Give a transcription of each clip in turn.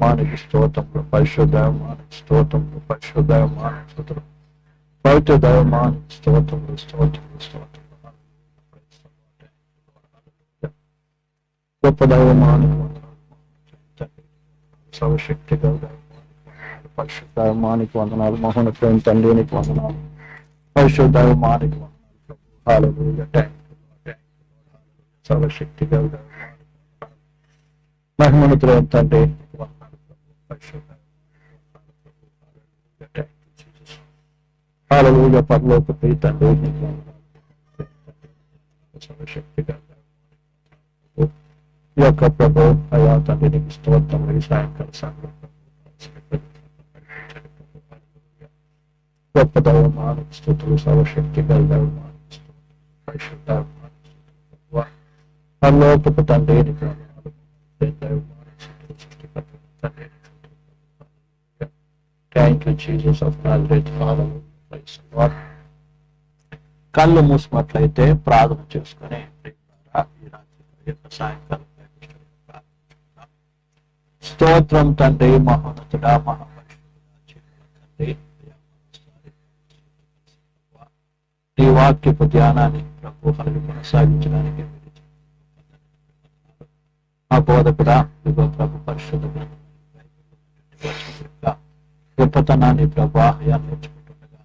దైవమానికి స్తోత్రములు, పరిశుద్ధ దైవమానికి స్తోత్రములు, పరిశుద్ధ దైవమానికి స్తోత్రం, పవిత్ర దైవమానికి స్తోత్రములు, స్తోత్రములు, స్తోత్రములు. గొప్ప దైవమానికి సర్వశక్తి గల దైవమానికి, పరిశుద్ధ దైవమానికి వందనాలు, మహోన్నతుడైన తండ్రికి వందనాలు, పరిశుద్ధ దైవమానికి వందనాలు. హల్లెలూయా. సర్వశక్తి గల దైవమానికి, మహిమోన్నతుడైన తండ్రికి వందనాలు, పరిశుద్ధ. హల్లెలూయా. పరలోకపు తండ్రి నీకు వందనాలు, సర్వశక్తి గల ఈ యొక్క ప్రభు అయా తండ్రి నీకు స్తోత్రం. ఈ సాయంకాల సమయం గొప్ప దైవమానికి స్తుతులు, సర్వశక్తి గల దైవమానికి స్తుతులు, పరిశుద్ధ పరలోకపు తండ్రి నీకు వందనాలు, దైవమానికి స్తుతులు, సృష్టికర్త తండ్రి నీకు స్తుతులు. Thank you Jesus of Nazareth. Praise the Lord. కళ్ళు మూసినట్లయితే ప్రార్థన చేసుకుని ఈ రాత్రి సాయంకాలం స్తోత్రం తండ్రి, మహోన్నతుడా, మహాపరిశుద్ధుడా, తండ్రి, నీ వాక్యపు ధ్యానాన్ని ప్రభు కొనసాగించడానికి మా బోధకుడా ఇగో ప్రభు పరిశుద్ధ గొప్పతనాన్ని ప్రభావాన్ని నేర్చుకుంటుండగా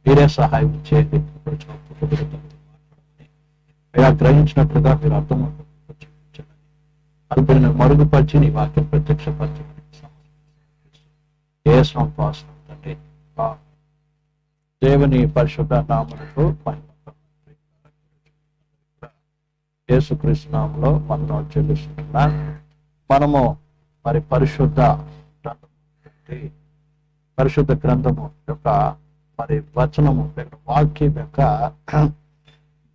మీరే సహాయం చేయండి. అలా గ్రహించినట్లుగా మీరు అర్థం అల్పని మరుగుపరిచి నీ వాక్యం ప్రత్యక్షపరచమని తండ్రి దేవుని పరిశుద్ధ నామములకు యేసుక్రీస్తు నామములో వందనాలు చెల్లిస్తున్నా. మనము మరి పరిశుద్ధ గ్రంథము యొక్క మరి వచనము వాక్యం యొక్క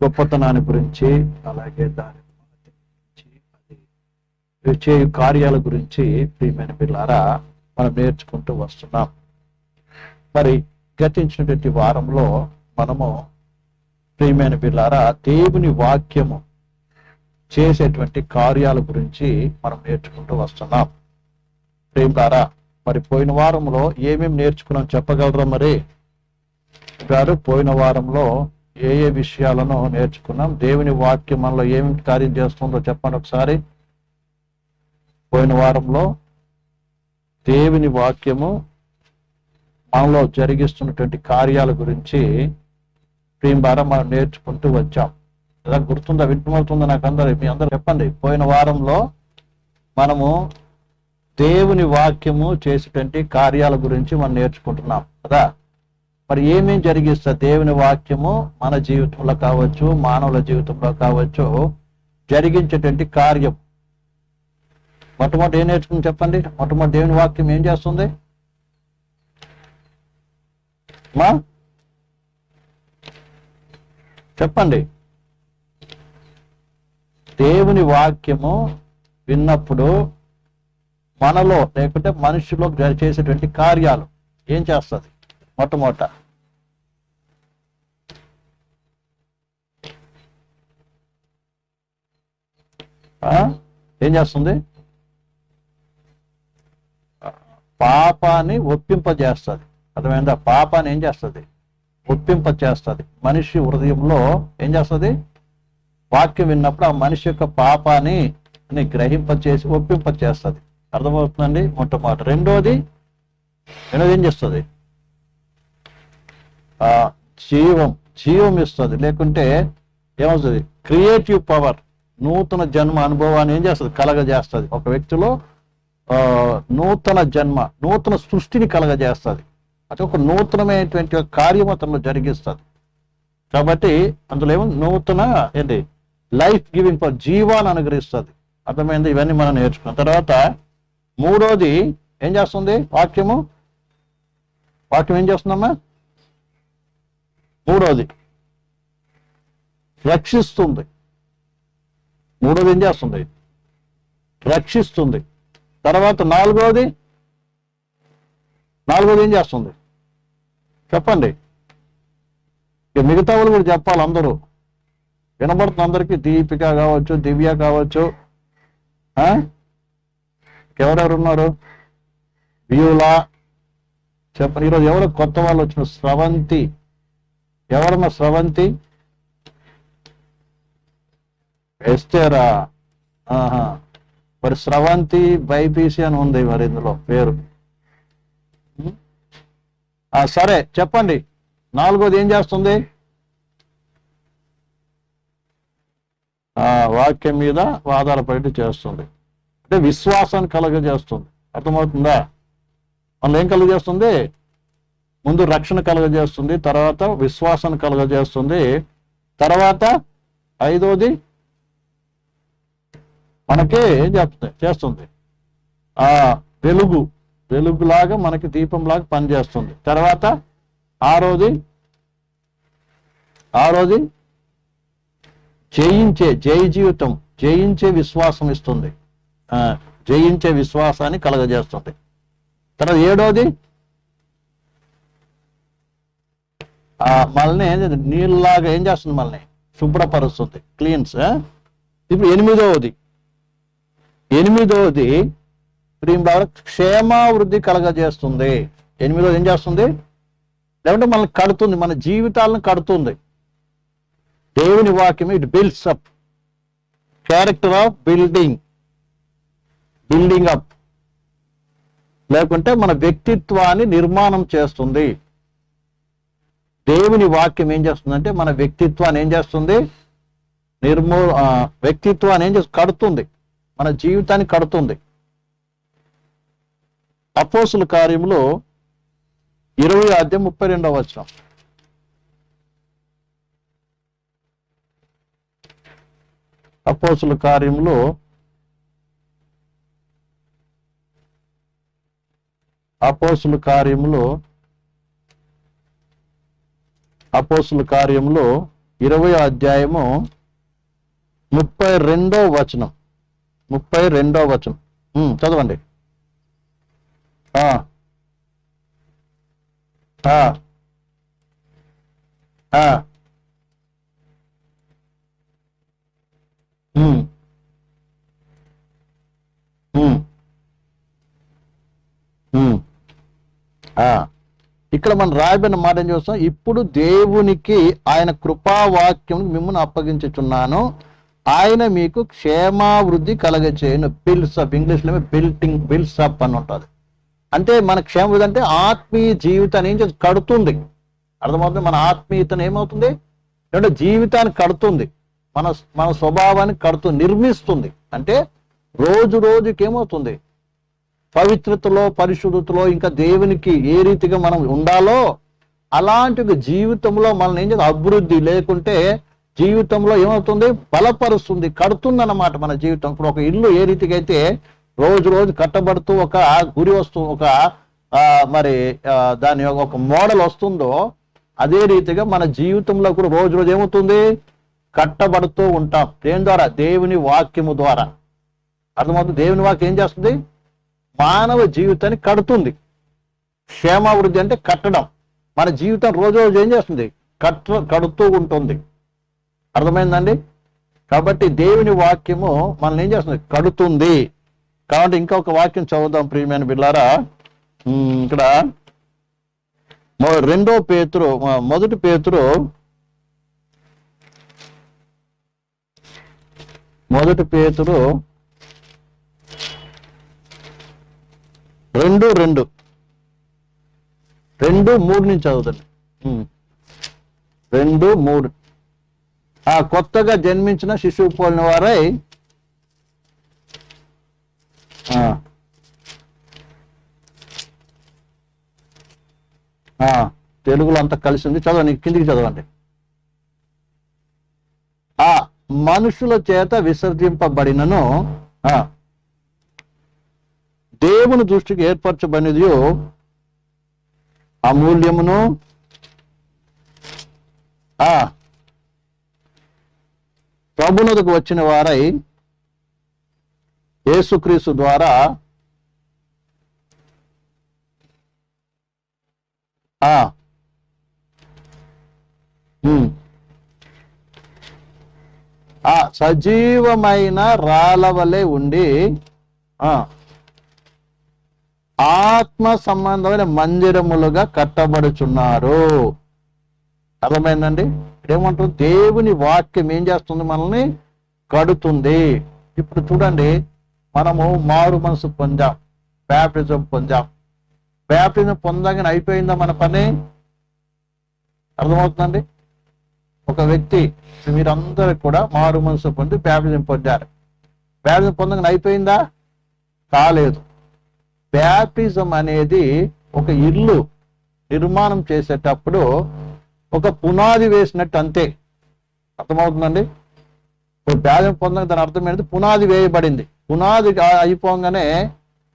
గొప్పతనాన్ని గురించి, అలాగే దాని చేయు కార్యాల గురించి ప్రియమైన పిల్లారా మనం నేర్చుకుంటూ వస్తున్నాం. మరి గతించినటువంటి వారంలో మనము ప్రియమైన పిల్లారా దేవుని వాక్యము చేసేటువంటి కార్యాల గురించి మనం నేర్చుకుంటూ వస్తున్నాం. ప్రియులారా మరి పోయిన వారంలో ఏమేమి నేర్చుకున్నాం చెప్పగలరా? మరి గారు పోయిన వారంలో ఏ ఏ విషయాలను నేర్చుకున్నాం? దేవుని వాక్యం మనలో ఏమేమి కార్యం చేస్తుందో చెప్పండి ఒకసారి. పోయిన వారంలో దేవుని వాక్యము మనలో జరిగిస్తున్నటువంటి కార్యాల గురించి ప్రియులారా మనం నేర్చుకుంటూ వచ్చాం. అలా గుర్తుందా? వింటుమవుతుందా? మీ అందరూ చెప్పండి. పోయిన వారంలో మనము దేవుని వాక్యము చేసేటువంటి కార్యాల గురించి మనం నేర్చుకుంటున్నాం కదా. మరి ఏమేం జరిగిస్తా దేవుని వాక్యము మన జీవితంలో కావచ్చు, మానవుల జీవితంలో కావచ్చు జరిగించేటువంటి కార్యం. మొట్టమొదటి ఏం నేర్చుకుని చెప్పండి. మొట్టమొదటి దేవుని వాక్యం ఏం చేస్తుంది? చెప్పండి. దేవుని వాక్యము విన్నప్పుడు మనలో లేకుంటే మనుషులో చేసేటువంటి కార్యాలు ఏం చేస్తుంది? మొట్టమొదట ఏం చేస్తుంది? పాపాన్ని ఒప్పింపజేస్తుంది. అర్థమైందా? పాపాన్ని ఏం చేస్తుంది? ఒప్పింపజేస్తుంది. మనిషి హృదయంలో ఏం చేస్తుంది? వాక్యం విన్నప్పుడు ఆ మనిషి యొక్క పాపాన్ని గ్రహింపచేసి ఒప్పింపచేస్తుంది. అర్థమవుతుందండి? మొట్టమొదటి. రెండోది ఏం చేస్తుంది? జీవం ఇస్తుంది. లేకుంటే ఏమవుతుంది? క్రియేటివ్ పవర్, నూతన జన్మ అనుభవాన్ని ఏం చేస్తుంది? కలగజేస్తుంది. ఒక వ్యక్తిలో నూతన జన్మ, నూతన సృష్టిని కలగజేస్తుంది. అది ఒక నూతనమైనటువంటి కార్యం అతను జరిగిస్తుంది. కాబట్టి అందులో ఏమో నూతన లైఫ్ గివింగ్ పవర్, జీవాన్ని అనుగ్రహిస్తుంది. అర్థమైంది? ఇవన్నీ మనం నేర్చుకున్న తర్వాత మూడోది ఏం చేస్తుంది? వాక్యం ఏం చేస్తుందమ్మా? మూడోది రక్షిస్తుంది. మూడోది ఏం చేస్తుంది? రక్షిస్తుంది. తర్వాత నాలుగోది ఏం చేస్తుంది? చెప్పండి. మిగతా వాళ్ళు కూడా చెప్పాలి. అందరూ వినబడుతుంది అందరికీ. దీపిక కావచ్చు, దివ్య కావచ్చు, ఎవరెవరు ఉన్నారు? వ్యూలా చెప్పండి. ఈరోజు ఎవరు కొత్త వాళ్ళు వచ్చిన? స్రవంతి. ఎవరన్నా స్రవంతి? ఎస్తేరా? ఆహా. మరి స్రవంతి బైపీసీ అని ఉంది మరి ఇందులో పేరు. సరే చెప్పండి. 4వది ఏం చేస్తుంది? వాక్యం మీద ఆధారపడి చేస్తుంది. అంటే విశ్వాసాన్ని కలగజేస్తుంది. అర్థమవుతుందా? మళ్ళీ ఏం కలుగజేస్తుంది? ముందు రక్షణ కలుగజేస్తుంది, తర్వాత విశ్వాసాన్ని కలుగజేస్తుంది, తర్వాత 5వది మనకి ఏం చేస్తుంది? వెలుగులాగా మనకి దీపంలాగా పనిచేస్తుంది. తర్వాత 6వది జయ జీవితం, జయించే విశ్వాసం ఇస్తుంది. జయించే విశ్వాసాన్ని కలగజేస్తుంది. తర్వాత 7వది మనల్ని నీళ్ళలాగా ఏం చేస్తుంది? మనల్ని శుభ్రపరుస్తుంది, క్లీన్స్. ఇప్పుడు 8వది క్షేమావృద్ధి కలగజేస్తుంది. 8వది ఏం చేస్తుంది? లేకుంటే మనల్ని కడుతుంది, మన జీవితాలను కడుతుంది. దేవుని వాక్యం it builds up, character of building up. లేకుంటే మన వ్యక్తిత్వాన్ని నిర్మాణం చేస్తుంది. దేవుని వాక్యం ఏం చేస్తుందంటే మన వ్యక్తిత్వాన్ని ఏం చేస్తుంది? వ్యక్తిత్వాన్ని ఏం చేస్తుంది? కడుతుంది, మన జీవితాన్ని కడుతుంది. అపోస్తుల కార్యములో 20:32. అపోస్తుల కార్యములో 20:32. చదవండి. ఇక్కడ మనం రాయబడిన మాట ఏం చూస్తాం? ఇప్పుడు దేవునికి ఆయన కృపావాక్యం మిమ్మల్ని అప్పగించుచున్నాను, ఆయన మీకు క్షేమావృద్ధి కలగచేయను. బిల్డ్స్ అప్, ఇంగ్లీష్లో బిల్డ్స్ అప్ అని ఉంటుంది. అంటే మన క్షేమావృద్ధి అంటే ఆత్మీయ జీవితాన్ని ఏం చేస్తుంది? కడుతుంది. అర్థమవుతుంది? మన ఆత్మీయతను ఏమవుతుంది అంటే జీవితాన్ని కడుతుంది, మన స్వభావాన్ని కడుతుంది, నిర్మిస్తుంది. అంటే రోజుకి ఏమవుతుంది? పవిత్రతలో, పరిశుద్ధతలో, ఇంకా దేవునికి ఏ రీతిగా మనం ఉండాలో అలాంటి జీవితంలో మనల్ని ఏం చేస్తుంది? అభివృద్ధి. లేకుంటే జీవితంలో ఏమవుతుంది? బలపరుస్తుంది, కడుతుంది అన్నమాట మన జీవితం. ఇప్పుడు ఒక ఇల్లు ఏ రీతిగా అయితే రోజు కట్టబడుతూ ఒక గురి వస్తుంది, ఒక దాని ఒక మోడల్ వస్తుందో, అదే రీతిగా మన జీవితంలో కూడా రోజు ఏమవుతుంది? కట్టబడుతూ ఉంటాం. దేని ద్వారా? దేవుని వాక్యము ద్వారా. అర్థమవుతుంది? దేవుని వాక్యం ఏం చేస్తుంది? మానవ జీవితాన్ని కడుతుంది. క్షేమావృద్ధి అంటే కట్టడం. మన జీవితం రోజు ఏం చేస్తుంది? కడుతూ ఉంటుంది. అర్థమైందండి? కాబట్టి దేవుని వాక్యము మనల్ని ఏం చేస్తుంది? కడుతుంది. కాబట్టి ఇంకొక వాక్యం చదువుదాం ప్రియమైన బిడ్డలారా. ఇక్కడ 1 పేతురు 2:3 నుంచి చదువుతండి. 2:3. కొత్తగా జన్మించిన శిశువు పోలిన వారై తెలుగులో అంతా కలిసి ఉంది. చదవండి, కిందికి చదవండి. మనుషుల చేత విసర్జింపబడినను దేవుని దృష్టికి ఏర్పరచబడినది అమూల్యమును ప్రభువునకు వచ్చిన వారై యేసుక్రీస్తు ద్వారా సజీవమైన రాళ్ళవలే ఉండి ఆత్మ సంబంధమైన మందిరములుగా కట్టబడుచున్నారు. అర్థమైందండి? ఏమంటారు? దేవుని వాక్యం ఏం చేస్తుంది? మనల్ని కడుతుంది. ఇప్పుడు చూడండి, మనము మారు మనసు పొందాం, బ్యాప్టిజం పొందాం. బ్యాప్టిజం పొందగానే అయిపోయిందా మన పని? అర్థమవుతుందండి? ఒక వ్యక్తి, మీరందరూ కూడా మారు మనసు పొంది బ్యాప్టిజం పొందారు. బ్యాప్టిజం పొందగానే అయిపోయిందా? కాలేదు. బ్యాప్టిజం అనేది ఒక ఇల్లు నిర్మాణం చేసేటప్పుడు ఒక పునాది వేసినట్టు అంతే. అర్థమవుతుందండి? ఇప్పుడు బ్యాప్టిజం పొందగా దాని అర్థం ఏంటంటే పునాది వేయబడింది. పునాది అయిపోగానే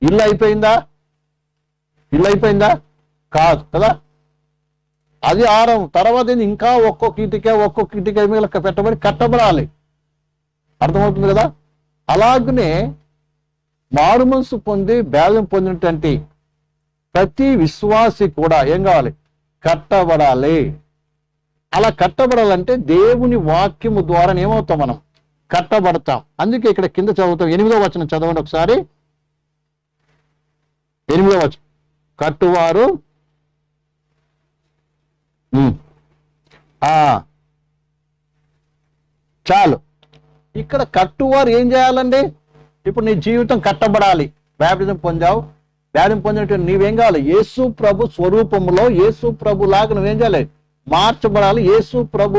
ఇల్లు అయిపోయిందా? ఇల్లు అయిపోయిందా? కాదు కదా. అది ఆరం. తర్వాత ఇంకా ఒక్కొక్క ఇటుక మీద పెట్టబడి కట్టబడాలి. అర్థమవుతుంది కదా. అలాగనే మారు మనసు పొంది బ్యాప్టిజం పొందినటువంటి ప్రతి విశ్వాసి కూడా ఏం కావాలి? కట్టబడాలి. అలా కట్టబడాలంటే దేవుని వాక్యము ద్వారా ఏమవుతాం? మనం కట్టబడతాం. అందుకే ఇక్కడ కింద చదువుతాం. 8వ వచనం చదవండి ఒకసారి. 8వ వచనం, కట్టువారు చాలు. ఇక్కడ కట్టువారు ఏం చేయాలండి? ఇప్పుడు నీ జీవితం కట్టబడాలి. బ్యాప్టిజం పొందావు. బ్యాప్టిజం పొందినటువంటి నీవేం కావాలి? యేసు ప్రభు స్వరూపంలో యేసు ప్రభు లాగా నువ్వేం చేయాలి? మార్చబడాలి. యేసు ప్రభు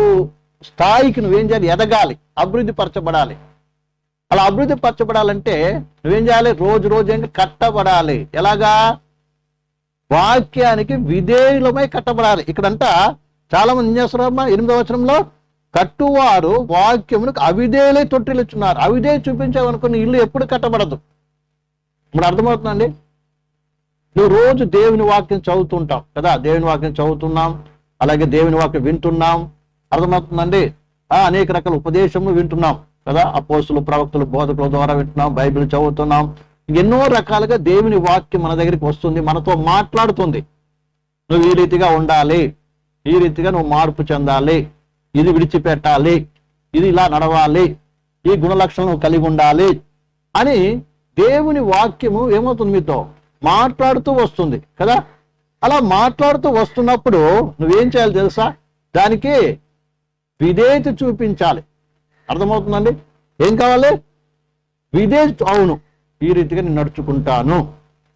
స్థాయికి నువ్వేం చేయాలి? ఎదగాలి, అభివృద్ధి పరచబడాలి. అలా అభివృద్ధి పరచబడాలంటే నువ్వేం చేయాలి? రోజు రోజు కట్టబడాలి. ఎలాగా? వాక్యానికి విధేయులమై కట్టబడాలి. ఇక్కడంతా చాలా మంది ఏం చేస్తున్నారమ్మా? 8వ వచనంలో కట్టువారు వాక్యమునకు అవిధేయులై తొట్టిల్లుచున్నారు. అవిధేయ చూపించావనుకున్న ఇల్లు ఎప్పుడు కట్టబడదు. ఇప్పుడు అర్థమవుతుందండి? నువ్వు రోజు దేవుని వాక్యం చదువుతుంటాం కదా. దేవుని వాక్యం చదువుతున్నాం, అలాగే దేవుని వాక్యం వింటున్నాం. అర్థమవుతుందండి? అనేక రకాల ఉపదేశములు వింటున్నాం కదా. అపోస్తులు, ప్రవక్తలు, బోధకుల ద్వారా వింటున్నాం, బైబిల్ చదువుతున్నాం. ఎన్నో రకాలుగా దేవుని వాక్యం మన దగ్గరికి వస్తుంది, మనతో మాట్లాడుతుంది. నువ్వు ఈ రీతిగా ఉండాలి, ఈ రీతిగా నువ్వు మార్పు చెందాలి, ఇది విడిచిపెట్టాలి, ఇది ఇలా నడవాలి, ఈ గుణలక్షణం నువ్వు కలిగి ఉండాలి అని దేవుని వాక్యము ఏమవుతుంది? మీతో మాట్లాడుతూ వస్తుంది కదా. అలా మాట్లాడుతూ వస్తున్నప్పుడు నువ్వేం చేయాలి తెలుసా? దానికి విధేయత చూపించాలి. అర్థమవుతుందండి? ఏం కావాలి? విధేయత. అవును, ఈ రీతిగా నేను నడుచుకుంటాను,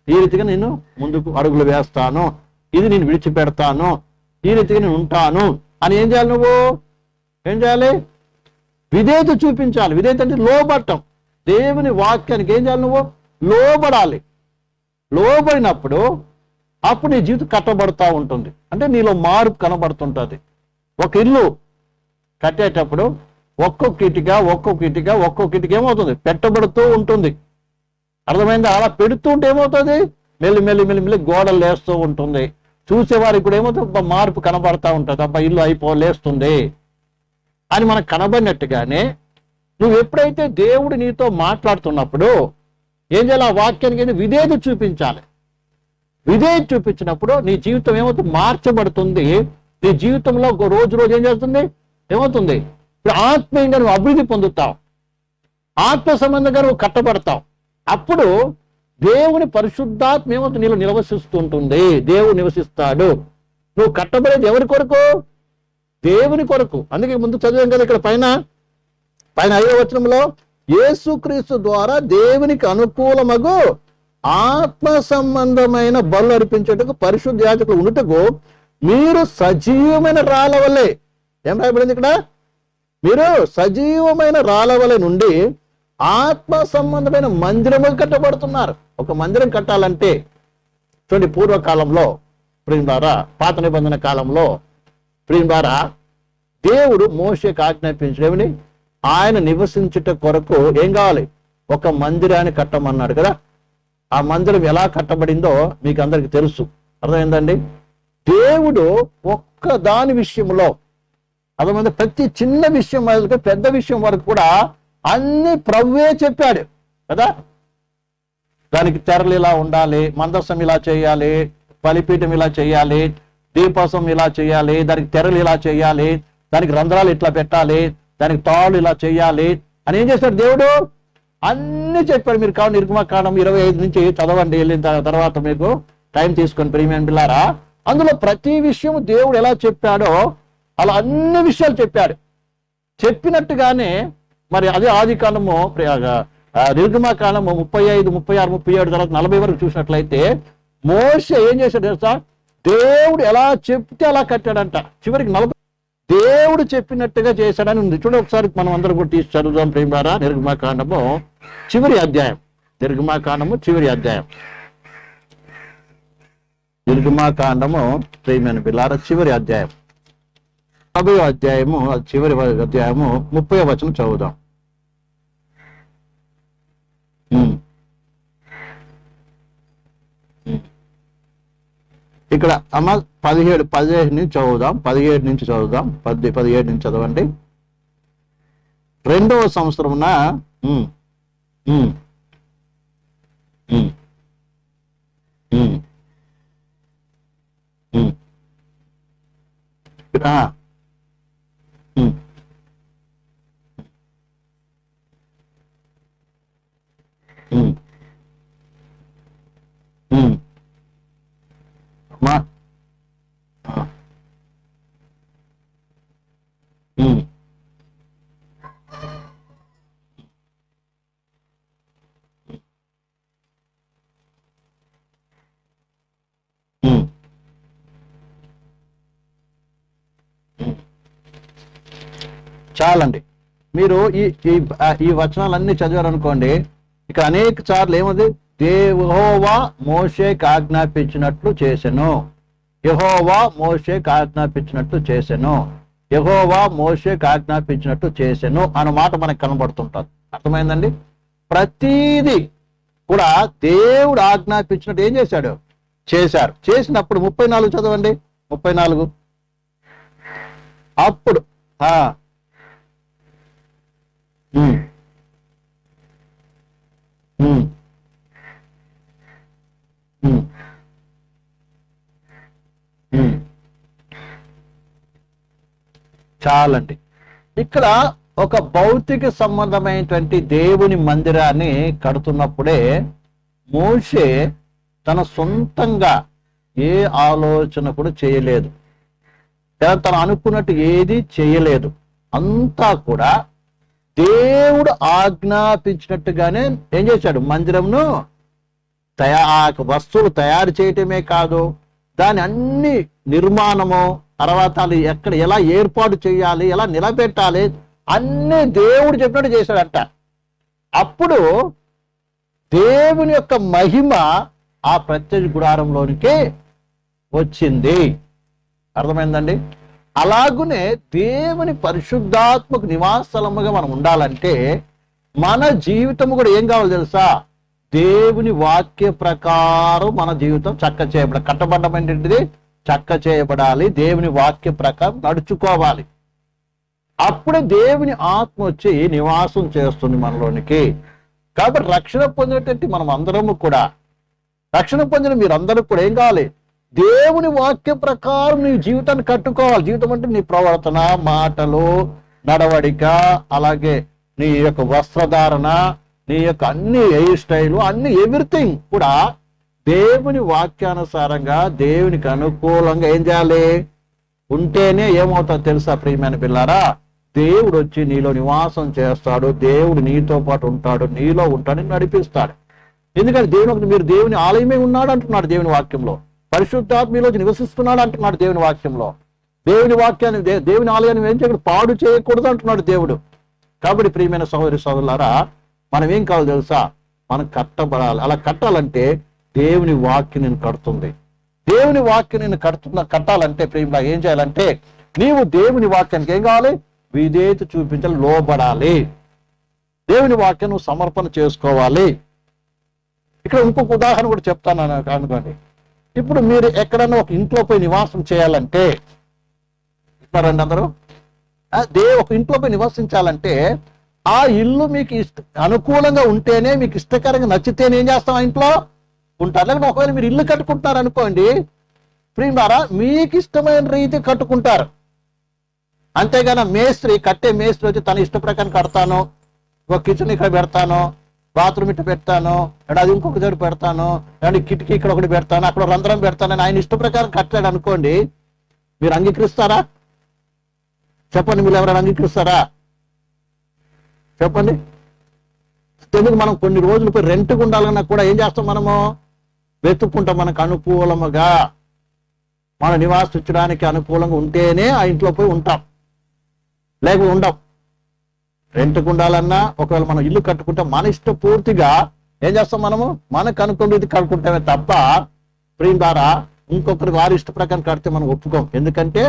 ఈ రీతిగా నేను ముందుకు అడుగులు వేస్తాను, ఇది నేను విడిచిపెడతాను, ఈ రీతిగా నేను ఉంటాను అని ఏం చేయాలి? నువ్వు ఏం చేయాలి? విధేయత చూపించాలి. విధేయత అంటే లోబడటం. దేవుని వాక్యానికి ఏం చేయాలి? నువ్వు లోబడాలి. లోబడినప్పుడు అప్పుడు నీ జీవితం కట్టబడుతూ ఉంటుంది. అంటే నీలో మార్పు కనబడుతుంటుంది. ఒక ఇల్లు కట్టేటప్పుడు ఒక్కొక్క ఇటుక ఏమవుతుంది? పెట్టబడుతూ ఉంటుంది. అర్థమైందా? అలా పెడుతూ ఉంటే ఏమవుతుంది? మెల్లి గోడలు లేస్తూ ఉంటుంది. చూసేవారికి కూడా ఏమవుతుంది? మార్పు కనబడతా ఉంటుంది. అబ్బా, ఇల్లు లేస్తుంది అని మనకు కనబడినట్టుగానే నువ్వు ఎప్పుడైతే దేవుడు నీతో మాట్లాడుతున్నప్పుడు ఏం చేయాలి? ఆ వాక్యానికి విధేయత చూపించాలి. విధేయత చూపించినప్పుడు నీ జీవితం ఏమవుతుంది? మార్చబడుతుంది. నీ జీవితంలో రోజు ఏం చేస్తుంది? ఏమవుతుంది? ఇప్పుడు ఆత్మీయంగా నువ్వు అభివృద్ధి పొందుతావు, ఆత్మ సంబంధంగా నువ్వు కట్టబడతావు. అప్పుడు దేవుని పరిశుద్ధాత్మ ఏమవుతుంది? నీలో నివసిస్తుంటుంది. దేవుడు నివసిస్తాడు. నువ్వు కట్టబడేది ఎవరి కొరకు? దేవుని కొరకు. అందుకే ముందు చదివాం కదా ఇక్కడ పైన 5వ వచనంలో, యేసుక్రీస్తు ద్వారా దేవునికి అనుకూలమగు ఆత్మ సంబంధమైన బలు అర్పించేటకు పరిశుద్ధ యాజకులు ఉండుటకు మీరు సజీవమైన రాళ్ళ వలె. ఏం రాయబడింది ఇక్కడ? మీరు సజీవమైన రాళ్ళ వలె నుండి ఆత్మ సంబంధమైన మందిరము కట్టబడుతున్నారు. ఒక మందిరం కట్టాలంటే చూడండి, పూర్వకాలంలో ప్రియులారా, పాత నిబంధన కాలంలో ప్రియులారా, దేవుడు మోషేకి ఆజ్ఞాపించడమని ఆయన నివసించుట కొరకు ఏం కావాలి? ఒక మందిరాన్ని కట్టమన్నాడు కదా. ఆ మందిరం ఎలా కట్టబడిందో మీకు అందరికి తెలుసు. అర్థమైందండి? దేవుడు ఒక్క దాని విషయంలో, అర్థమైంది, ప్రతి చిన్న విషయం మొదలుగా పెద్ద విషయం వరకు కూడా అన్ని ప్రభువే చెప్పాడు కదా. దానికి తెరలు ఇలా ఉండాలి, మందసం ఇలా చేయాలి, బలిపీఠం ఇలా చేయాలి, దీపసం ఇలా చేయాలి, దానికి తెరలు ఇలా చేయాలి, దానికి రంధ్రాలు ఇట్లా పెట్టాలి, దానికి తాళ్ళు ఇలా చేయాలి అని ఏం చేశాడు దేవుడు? అన్ని చెప్పాడు. మీరు కావాలి నిర్గమకాండం 25 నుంచి చదవండి, వెళ్ళిన తర్వాత మీకు టైం తీసుకొని ప్రియమైన బిడ్డలారా. అందులో ప్రతి విషయం దేవుడు ఎలా చెప్పాడో అలా అన్ని విషయాలు చెప్పాడు. చెప్పినట్టుగానే మరి అదే ఆది కాండము నిర్గమకాండము 35, 36, 37 తర్వాత 40 వరకు చూసినట్లయితే మోషే ఏం చేశాడు తెలుసా? దేవుడు ఎలా చెప్తే అలా కట్టాడంట. చివరికి 40 దేవుడు చెప్పినట్టుగా చేశాడని ఉంది. చూడ ఒకసారి మనం అందరం కూడా తీసి చదువుదాం ప్రేమారా. నిర్గమకాండము చివరి అధ్యాయం, నిర్గమకాండము చివరి అధ్యాయం, నిర్గమకాండము ప్రేమైన బిల్లారా చివరి అధ్యాయం 40వ అధ్యాయము, చివరి అధ్యాయము 30వ వచనం చదువుదాం. ఇక్కడ అమ్మ 17 నుంచి చదువుదాం, 17 నుంచి చదువుదాం, 17 నుంచి చదవండి. 2వ సంవత్సరమున అమ్మా చాలండి. మీరు ఈ వచనాలన్నీ చదివారనుకోండి, ఇక అనేక సార్లు ఏముంది? యెహోవా మోషేకి ఆజ్ఞాపించినట్లు చేసెను, యెహోవా మోషేకి ఆజ్ఞాపించినట్లు చేసెను, యెహోవా మోషేకి ఆజ్ఞాపించినట్టు చేసెను అన్న మాట మనకు కనబడుతుంటది. అర్థమైందండి? ప్రతీది కూడా దేవుడు ఆజ్ఞాపించినట్టు ఏం చేశాడు? చేశారు. చేసినప్పుడు 34 చదవండి, 34. అప్పుడు చాలండి. ఇక్కడ ఒక భౌతిక సంబంధమైనటువంటి దేవుని మందిరాన్ని కడుతున్నప్పుడే మోషే తన సొంతంగా ఏ ఆలోచన కూడా చేయలేదు, తను అనుకున్నట్టు ఏది చేయలేదు. అంతా కూడా దేవుడు ఆజ్ఞాపించినట్టుగానే ఏం చేశాడు? మందిరంను వస్తువులు తయారు చేయటమే కాదు, దాని అన్ని నిర్మాణము, తర్వాత ఎక్కడ ఎలా ఏర్పాటు చేయాలి, ఎలా నిలబెట్టాలి, అన్ని దేవుడు చెప్పినట్టు చేశాడంట. అప్పుడు దేవుని యొక్క మహిమ ఆ ప్రత్యక్ష గుడారంలోనికి వచ్చింది. అర్థమైందండి? అలాగునే దేవుని పరిశుద్ధాత్మకు నివాసస్థలముగా మనం ఉండాలంటే మన జీవితం కూడా ఏం కావాలి తెలుసా? దేవుని వాక్య ప్రకారం మన జీవితం చక్క చేయబడాలి. కట్టబడ్డమైనది చక్క చేయబడాలి. దేవుని వాక్య ప్రకారం నడుచుకోవాలి. అప్పుడే దేవుని ఆత్మ వచ్చి నివాసం చేస్తుంది మనలోనికి. కాబట్టి రక్షణ పొందినటువంటి మనం అందరము కూడా, రక్షణ పొందిన మీరందరూ కూడా ఏం కావాలి? దేవుని వాక్య ప్రకారం నీ జీవితాన్ని కట్టుకోవాలి. జీవితం అంటే నీ ప్రవర్తన, మాటలు, నడవడిక, అలాగే నీ యొక్క వస్త్రధారణ, నీ యొక్క అన్ని హెయిర్ స్టైలు, అన్ని ఎవ్రీథింగ్ కూడా దేవుని వాక్యానుసారంగా దేవునికి అనుకూలంగా ఏం చేయాలి? ఉంటేనే ఏమవుతుందో తెలుసా ప్రియమైన పిల్లారా? దేవుడు వచ్చి నీలో నివాసం చేస్తాడు. దేవుడు నీతో పాటు ఉంటాడు, నీలో ఉంటాడు, నడిపిస్తాడు. ఎందుకంటే మీరు దేవుని ఆలయమే ఉన్నాడు అంటున్నాడు దేవుని వాక్యంలో. పరిశుద్ధాత్మలో నివసిస్తున్నాడు అంటున్నాడు దేవుని వాక్యంలో. దేవుని వాక్యాన్ని, దేవుని ఆలయాన్ని ఏం చేయకూడదు, పాడు చేయకూడదు అంటున్నాడు దేవుడు. కాబట్టి ప్రియమైన సహోదరి సహోదరులారా, మనం ఏం కావాలి తెలుసా? మనం కట్టబడాలి. అలా కట్టాలంటే దేవుని వాక్యం నేను కడుతుంది. దేవుని వాక్యం నేను కట్టాలంటే ప్రేమ ఏం చేయాలంటే నీవు దేవుని వాక్యానికి ఏం కావాలి? విధేయత చూపించాలి, లోబడాలి. దేవుని వాక్యం నువ్వు సమర్పణ చేసుకోవాలి. ఇక్కడ ఇంకొక ఉదాహరణ కూడా చెప్తాను అనుకోండి. ఇప్పుడు మీరు ఎక్కడన్నా ఒక ఇంట్లో పోయి నివాసం చేయాలంటే, రండి అందరూ, ఒక ఇంట్లో పోయి నివసించాలంటే ఆ ఇల్లు మీకు అనుకూలంగా ఉంటేనే, మీకు ఇష్టకరంగా నచ్చితేనే ఏం చేస్తాం? ఆ ఇంట్లో ఉంటారు. లేకపోతే ఒకవేళ మీరు ఇల్లు కట్టుకుంటారు అనుకోండి ప్రియులారా, మీకు ఇష్టమైన రీతి కట్టుకుంటారు. అంతేగాని కట్టే మేస్త్రి వచ్చి తన ఇష్ట ప్రకారం కడతాను, ఒక కిచెన్ ఇక్కడ పెడతాను, బాత్రూమ్ ఇటు పెడతాను, అండ్ అది ఇంకొక దగ్గర పెడతాను, అండ్ కిటికీ ఇక్కడ ఒకటి పెడతాను, అక్కడ రంధ్రం పెడతానని ఆయన ఇష్ట ప్రకారం కట్టాడు అనుకోండి, మీరు అంగీకరిస్తారా? చెప్పండి, మీరు ఎవరైనా అంగీకరిస్తారా? చెప్పండి. తెలుగు మనం కొన్ని రోజులు పోయి రెంట్కి ఉండాలన్నా కూడా ఏం చేస్తాం, మనము వెతుక్కుంటాం మనకు అనుకూలముగా, మన నివాసించడానికి అనుకూలంగా ఉంటేనే ఆ ఇంట్లో పోయి ఉంటాం, లేకపోతే ఉండం. రెంట్కి ఉండాలన్నా ఒకవేళ మనం ఇల్లు కట్టుకుంటే మన ఇష్టం పూర్తిగా ఏం చేస్తాం, మనము మనకు అనుకునేది కట్టుకుంటామే తప్ప ప్రియం ద్వారా ఇంకొకరికి వారి ఇష్ట ప్రకారం కడితే మనం ఒప్పుకోం. ఎందుకంటే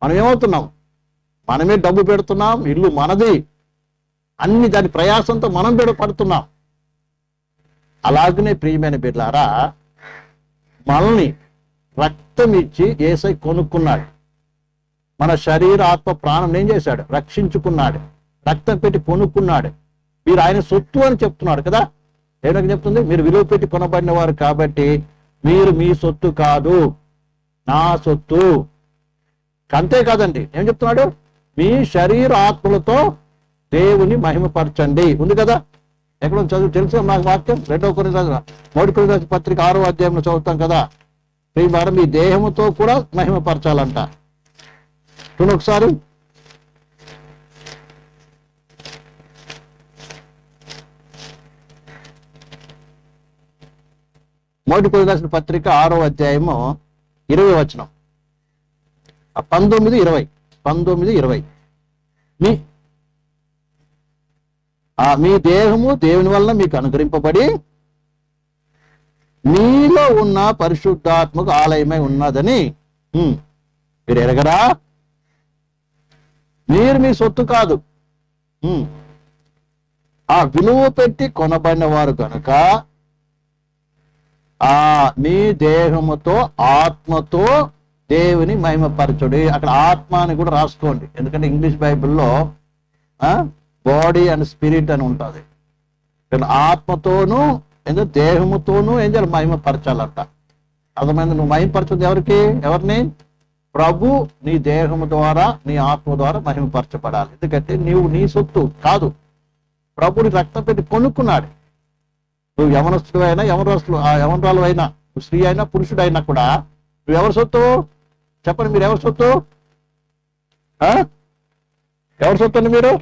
మనం ఏమవుతున్నాం, మనమే డబ్బు పెడుతున్నాం, ఇల్లు మనది, అన్ని దాని ప్రయాసంతో మనం పడుతున్నాం. అలాగనే ప్రియమైన బిడ్డలారా, మనల్ని రక్తం ఇచ్చి యేసయ్య కొనుక్కున్నాడు, మన శరీర ఆత్మ ప్రాణం ఏం చేశాడు, రక్షించుకున్నాడు, రక్తం పెట్టి కొనుక్కున్నాడు. మీరు ఆయన సొత్తు అని చెప్తున్నాడు కదా. ఏమని చెప్తుంది, మీరు విలువ పెట్టి కొనబడిన వారు కాబట్టి మీరు మీ సొత్తు కాదు, నా సొత్తు. అంతేకాదండి, ఏం చెప్తున్నాడు, మీ శరీర ఆత్మలతో దేవుని మహిమపరచండి ఉంది కదా. ఎక్కడ చదువు తెలుసు నాకు వాక్యం, 2 కొరింథీయుల పత్రిక 6వ అధ్యాయంలో చదువుతాం కదా. మీ దేహముతో కూడా మహిమపరచాలంట. చూడండి ఒకసారి, మొదటి కొరింథీయుల పత్రిక 6వ అధ్యాయము 20వ వచనం, 19-20 మీ దేహము దేవుని వలన మీకు అనుగ్రహింపబడి మీలో ఉన్న పరిశుద్ధాత్మకు ఆలయమై ఉన్నదని మీరు ఎరగరా? మీరు మీ సొత్తు కాదు, ఆ విలువ పెట్టి కొనబడిన వారు కనుక మీ దేహముతో ఆత్మతో దేవుని మహిమపరచుడి. అక్కడ ఆత్మ అని కూడా రాసుకోండి, ఎందుకంటే ఇంగ్లీష్ బైబిల్లో బాడీ అండ్ స్పిరిట్ అని ఉంటుంది. ఆత్మతోనూ దేహముతోనూ ఏం చేయాలి, మహిమపరచాలంట. అర్థమైంది? నువ్వు మహిమపరచుది ఎవరిని? ప్రభు నీ దేహము ద్వారా నీ ఆత్మ ద్వారా మహిమపరచబడాలి. ఎందుకంటే నీవు నీ సొత్తు కాదు, ప్రభుని రక్తం పెట్టి కొనుక్కున్నాడు. నువ్వు యవనస్తుడు అయినా యవనరాలు అయినా, స్త్రీ అయినా పురుషుడైనా కూడా నువ్వు ఎవరి సొత్తు? చెప్పండి, మీరు ఎవరి సొత్తు? ఎవరి సొత్తు అండి? మీరు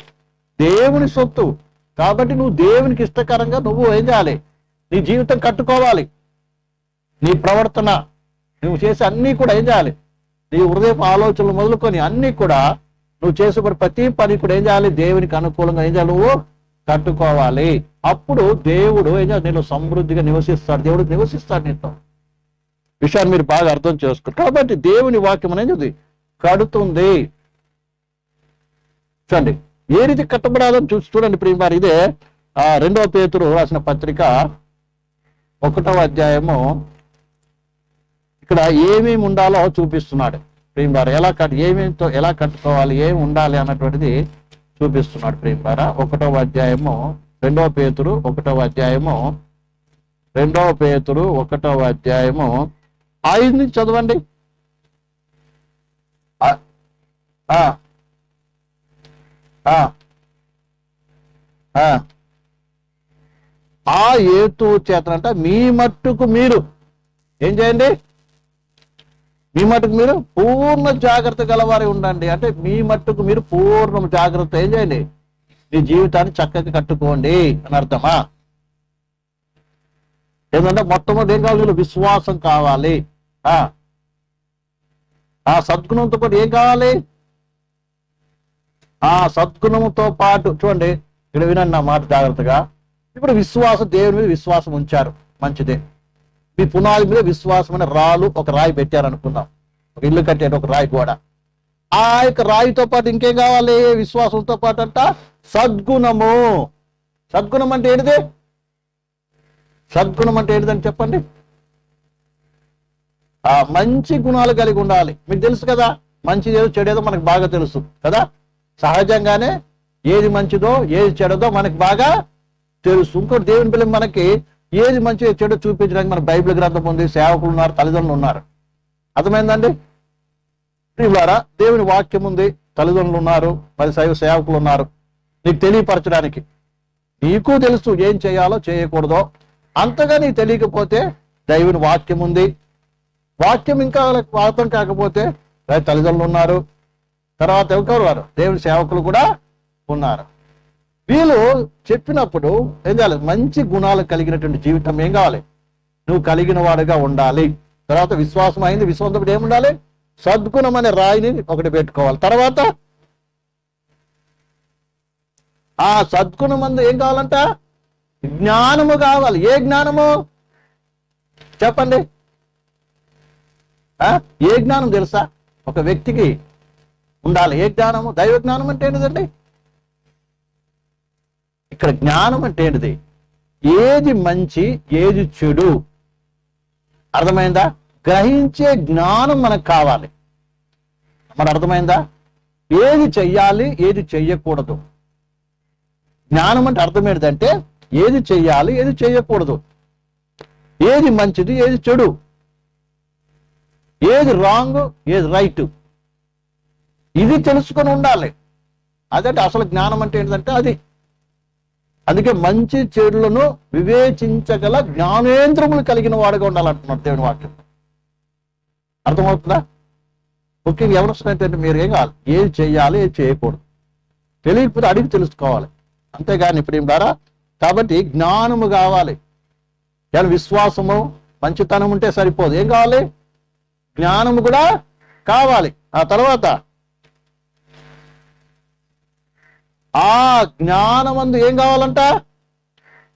దేవుని సొత్తు. కాబట్టి నువ్వు దేవునికి ఇష్టకరంగా నువ్వు ఏం చేయాలి, నీ జీవితం కట్టుకోవాలి. నీ ప్రవర్తన, నువ్వు చేసే అన్నీ కూడా ఏం చేయాలి, నీ హృదయపు ఆలోచనలు మొదలుకొని అన్నీ కూడా నువ్వు చేసే ప్రతి పని కూడా ఏం చేయాలి, దేవునికి అనుకూలంగా ఏం చేయాలి, నువ్వు కట్టుకోవాలి. అప్పుడు దేవుడు ఏం చేయాలి, నేను సమృద్ధిగా నివసిస్తాడు, దేవుడు నివసిస్తాడు నీతో. విషయాన్ని మీరు బాగా అర్థం చేసుకోరు. కాబట్టి దేవుని వాక్యం అనేది కడుతుంది. చూడండి ఏ రీతి కట్టబడాలని చూడండి ప్రియమారు. ఇదే 2వ పేతురు రాసిన పత్రిక 1వ అధ్యాయము ఇక్కడ ఏమేమి ఉండాలో చూపిస్తున్నాడు ప్రియమారు. ఎలా కట్టుకోవాలి, ఏమి ఉండాలి అన్నటువంటిది చూపిస్తున్నాడు ప్రియమారా. 1వ అధ్యాయము 2వ పేతురు 1వ అధ్యాయము 5 నుంచి చదవండి. ఆ ఏతు చేతనంట మీ మట్టుకు మీరు ఏం చేయండి, మీ మట్టుకు మీరు పూర్ణ జాగ్రత్త గలవారి ఉండండి. అంటే మీ మట్టుకు మీరు పూర్ణ జాగ్రత్త ఏం చేయండి, మీ జీవితాన్ని చక్కగా కట్టుకోండి అని అర్థమా. ఏంటంటే మొట్టమొదటి ఏం కావాలి, విశ్వాసం కావాలి. ఆ సద్గుణంతో పాటు ఏం కావాలి, ఆ సద్గుణంతో పాటు చూడండి, ఇక్కడ వినండి నా మాట జాగ్రత్తగా. ఇప్పుడు విశ్వాసం, దేవుని మీద విశ్వాసం ఉంచారు, మంచిదే. మీ పునాది మీద విశ్వాసం అనే ఒక రాయి పెట్టారు అనుకుందాం, ఒక ఇల్లు కట్టారు, ఒక రాయి గోడ. ఆ యొక్క రాయితో పాటు ఇంకేం కావాలి, విశ్వాసంతో పాటు అంట సద్గుణము. సద్గుణం అంటే ఏంటిది? సద్గుణం అంటే ఏంటిదని చెప్పండి. మంచి గుణాలు కలిగి ఉండాలి. మీకు తెలుసు కదా, మంచిది ఏదో చెడేదో మనకు బాగా తెలుసు కదా. సహజంగానే ఏది మంచిదో ఏది చెడదో మనకు బాగా తెలుసు. ఇంకోటి దేవుని పిల్లలు మనకి ఏది మంచిదో చెడో చూపించడానికి మన బైబిల్ గ్రంథం ఉంది, సేవకులు ఉన్నారు, తల్లిదండ్రులు ఉన్నారు. అర్థమైందండి? ద్వారా దేవుని వాక్యం ఉంది, తల్లిదండ్రులు ఉన్నారు, మరి సేవకులు ఉన్నారు నీకు తెలియపరచడానికి. నీకు తెలుసు ఏం చేయాలో చేయకూడదో. అంతగా నీకు తెలియకపోతే దైవుని వాక్యం ఉంది. వాక్యం ఇంకా అర్థం కాకపోతే తల్లిదండ్రులు ఉన్నారు, తర్వాత ఎవరు వారు దేవుని సేవకులు కూడా ఉన్నారు. వీళ్ళు చెప్పినప్పుడు ఏం చేయాలి? మంచి గుణాలు కలిగినటువంటి జీవితం ఏం కావాలి? నువ్వు కలిగిన వాడుగా ఉండాలి. తర్వాత విశ్వాసం అయింది. విశ్వాసంతో ఏముండాలి? సద్గుణం అనే రాయిని ఒకటి పెట్టుకోవాలి. తర్వాత ఆ సద్గుణం అందు ఏం కావాలంట? జ్ఞానము కావాలి. ఏ జ్ఞానము చెప్పండి? ఏ జ్ఞానం తెలుసా ఒక వ్యక్తికి ఉండాలి? ఏ జ్ఞానము? దైవ జ్ఞానం అంటే ఏంటిదండి? ఇక్కడ జ్ఞానం అంటే ఏంటిది? ఏది మంచి ఏది చెడు అర్థమైందా? గ్రహించే జ్ఞానం మనకు కావాలి. మరి అర్థమైందా? ఏది చెయ్యాలి ఏది చెయ్యకూడదు. జ్ఞానం అంటే అర్థం ఏంటంటే ఏది చెయ్యాలి ఏది చెయ్యకూడదు, ఏది మంచిది ఏది చెడు, ఏది రాంగ్ ఏది రైట్, ఇది తెలుసుకొని ఉండాలి. అదంటే అసలు జ్ఞానం అంటే ఏంటంటే అది. అందుకే మంచి చెడులను వివేచించగల జ్ఞానేంద్రములు కలిగిన వాడుగా ఉండాలంటున్నాడు దేవుని వాక్యం. అర్థమవుతుందా? ముఖ్యంగా ఎవరు వస్తున్నట్టు మీరు ఏం కావాలి? ఏది చెయ్యాలి ఏది చేయకూడదు తెలియకపోతే అడిగి తెలుసుకోవాలి. అంతేగాని ఇప్పుడు ఏం ద్వారా కాబట్టి జ్ఞానము కావాలి. కానీ విశ్వాసము మంచితనం ఉంటే సరిపోదు. ఏం కావాలి? జ్ఞానము కూడా కావాలి. ఆ తర్వాత ఆ జ్ఞానమందు ఏం కావాలంట?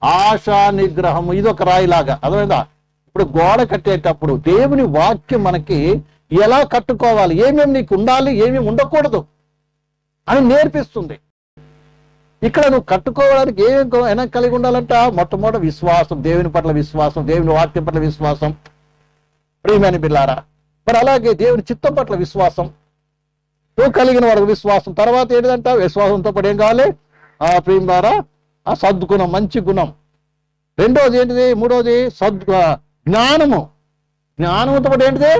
ఆశా నిగ్రహము. ఇది ఒక రాయిలాగా. అర్థమైందా? ఇప్పుడు గోడ కట్టేటప్పుడు దేవుని వాక్యం మనకి ఎలా కట్టుకోవాలి, ఏమేమి నీకు ఉండాలి ఏమేమి ఉండకూడదు అని నేర్పిస్తుంది. ఇక్కడ నువ్వు కట్టుకోవడానికి ఏమేమి కలిగి ఉండాలంట? మొట్టమొదటి విశ్వాసం, దేవుని పట్ల విశ్వాసం, దేవుని వాక్యం పట్ల విశ్వాసం. ప్రియమైన బిడ్డలారా, మరి అలాగే దేవుని చిత్తం పట్ల విశ్వాసం, నువ్వు కలిగిన వాడికి విశ్వాసం. తర్వాత ఏంటంట? విశ్వాసంతో పాటు ఏం కావాలి? ప్రియలారా ఆ సద్గుణం, మంచి గుణం. రెండోది ఏంటిది? మూడోది జ్ఞానము. జ్ఞానంతో పాటు ఏంటిది?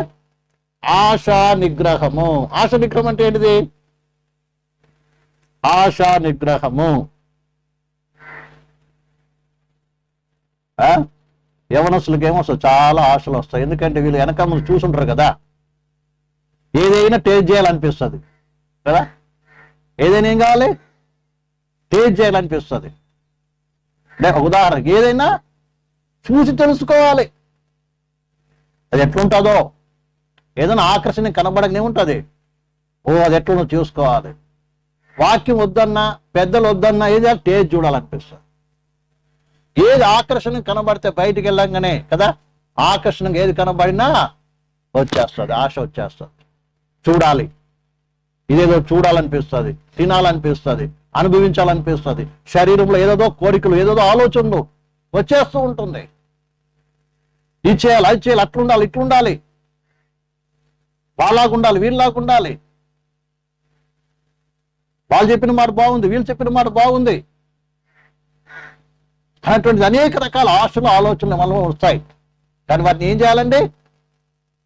ఆశా నిగ్రహము. ఆశా నిగ్రహం అంటే ఏంటిది? ఆశా నిగ్రహము. యవనస్తులకి ఏమొస్తాయి? చాలా ఆశలు వస్తాయి. ఎందుకంటే వీళ్ళు వెనక ముందు చూసుంటారు కదా, ఏదైనా టేస్ట్ చేయాలనిపిస్తుంది కదా. ఏదైనా ఏం కావాలి? టేస్ట్ చేయాలనిపిస్తుంది. ఒక ఉదాహరణకి ఏదైనా చూసి తెలుసుకోవాలి అది ఎట్లుంటుందో. ఏదైనా ఆకర్షణ కనబడకనే ఉంటుంది. అది ఎట్లుందో చూసుకోవాలి. వాక్యం వద్దన్నా పెద్దలు వద్దన్నా ఏది టేస్ట్ చూడాలనిపిస్తుంది. ఏది ఆకర్షణ కనబడితే బయటికి వెళ్ళంగానే కదా, ఆకర్షణగా ఏది కనబడినా వచ్చేస్తుంది, ఆశ వచ్చేస్తుంది. చూడాలి, ఇదేదో చూడాలనిపిస్తుంది, తినాలనిపిస్తుంది, అనుభవించాలనిపిస్తుంది. శరీరంలో ఏదేదో కోరికలు ఏదేదో ఆలోచనలు వచ్చేస్తూ ఉంటుంది. ఇది చేయాలి అది చేయాలి, అట్లుండాలి ఇట్లుండాలి, వాళ్ళలాగుండాలి వీళ్ళలాగుండాలి, వాళ్ళు చెప్పిన మాట బాగుంది వీళ్ళు చెప్పిన మాట బాగుంది అనేటువంటి అనేక రకాల ఆశలు ఆలోచనలు మనలో వస్తాయి. కానీ వాటిని ఏం చేయాలండి?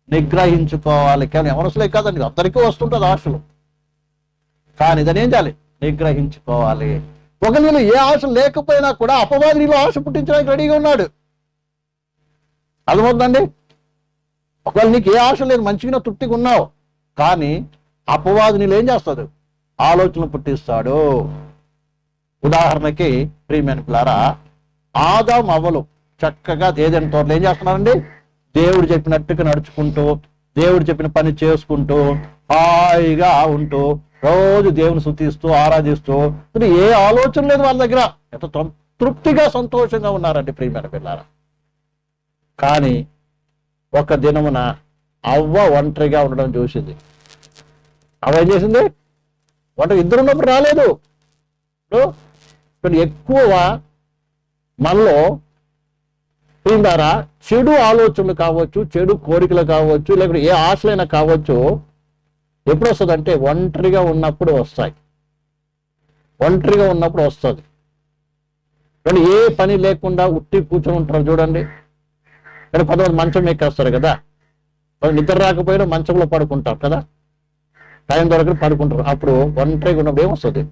నిగ్రహించుకోవాలి. కానీ ఎవరసలే కాదండి, అందరికీ వస్తుంటుంది ఆశలు. కానీ దాన్ని ఏం చేయాలి? నిగ్రహించుకోవాలి. ఒక నీళ్ళు ఏ ఆశ లేకపోయినా కూడా అపవాది నీలో ఆశ పుట్టించడానికి రెడీగా ఉన్నాడు. అర్థమవుతుందండి? ఒకవేళ నీకు ఏ ఆశ లేదు, మంచిగా తృప్తిగా ఉన్నావు, కానీ అపవాది నీళ్ళు ఏం చేస్తాడు? ఆలోచన పుట్టిస్తాడు. ఉదాహరణకి ప్రియమైన పిల్లారా, ఆదాం అవ్వలు చక్కగా ఏదైనా తోటలో ఏం చేస్తున్నారండి? దేవుడు చెప్పినట్టుగా నడుచుకుంటూ, దేవుడు చెప్పిన పని చేసుకుంటూ, హాయిగా ఉంటూ, రోజు దేవుని స్తుతిస్తూ ఆరాధిస్తూ, ఏ ఆలోచన లేదు వాళ్ళ దగ్గర. ఎంత తృప్తిగా సంతోషంగా ఉన్నారండి ప్రియమైన పిల్లారా. కానీ ఒక దినమున అవ్వ ఒంటరిగా ఉండడం చూసింది. అవ్వ ఏం చేసింది? ఇద్దరు ఉన్నప్పుడు రాలేదు. ఇప్పుడు ఎక్కువ మనలో ప్రియులారా చెడు ఆలోచనలు కావచ్చు, చెడు కోరికలు కావచ్చు, లేకపోతే ఏ ఆశలైనా కావచ్చు, ఎప్పుడు వస్తుంది అంటే ఒంటరిగా ఉన్నప్పుడు వస్తాయి. ఒంటరిగా ఉన్నప్పుడు వస్తుంది. కానీ ఏ పని లేకుండా ఉట్టి కూర్చొని ఉంటారు చూడండి. కానీ కొంతమంది మంచం ఎక్కేస్తారు కదా, నిద్ర రాకపోయినా మంచంలో పడుకుంటారు కదా, టైం దొరకని పడుకుంటారు. అప్పుడు ఒంటరిగా ఉన్నప్పుడు ఏమొస్తుంది?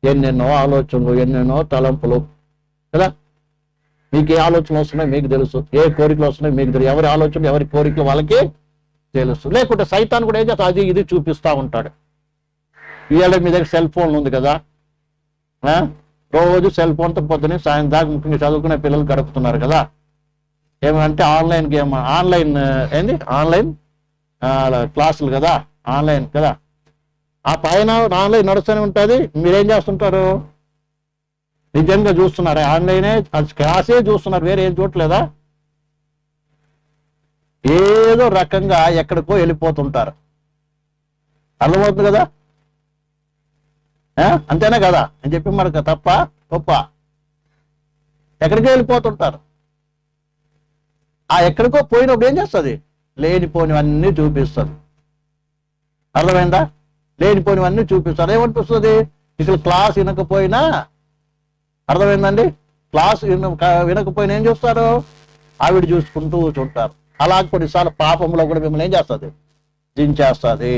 ఎన్నెన్నో ఆలోచనలు, ఎన్నెన్నో తలంపులు, కదా. మీకు ఏ ఆలోచనలు వస్తున్నాయో మీకు తెలుసు, ఏ కోరికలు వస్తున్నాయో మీకు తెలుసు, ఎవరి ఆలోచనలు ఎవరి కోరికలు వాళ్ళకి తెలుసు. లేకుంటే సైతాన్ కూడా ఏం చేస్తా అది ఇది చూపిస్తూ ఉంటాడు. ఇవాళ మీ దగ్గర సెల్ ఫోన్ ఉంది కదా, రోజు సెల్ ఫోన్తో పొద్దున్నే సాయం దాకా ముఖ్యంగా చదువుకునే పిల్లలు గడుపుతున్నారు కదా. ఏమంటే ఆన్లైన్ గేమ్, ఆన్లైన్ క్లాసులు కదా, ఆన్లైన్ కదా. ఆ పైన ఆన్లైన్ నడుస్తూనే ఉంటుంది. మీరేం చేస్తుంటారు? నిజంగా చూస్తున్నారా? ఆన్లైనే క్లాసే చూస్తున్నారు, వేరే ఏం చూడలేదా? ఏదో రకంగా ఎక్కడికో వెళ్ళిపోతుంటారు. అర్థమవుతుంది కదా. అంతేనా కదా అని చెప్పి మనకు తప్ప గొప్ప ఎక్కడికో వెళ్ళిపోతుంటారు. ఆ ఎక్కడికో పోయినప్పుడు ఏం చేస్తుంది? లేనిపోనివన్నీ చూపిస్తుంది. అర్థమైందా? లేనిపోనివన్నీ చూపిస్తారు. ఏమనిపిస్తుంది? ఇక్కడ క్లాస్ వినకపోయినా, అర్థమైందండి, క్లాస్ వినకపోయినా ఏం చూస్తారు? ఆవిడ చూసుకుంటూ కూర్చుంటారు. అలాగే కొన్నిసార్లు పాపంలో కూడా మిమ్మల్ని ఏం చేస్తుంది? దించేస్తుంది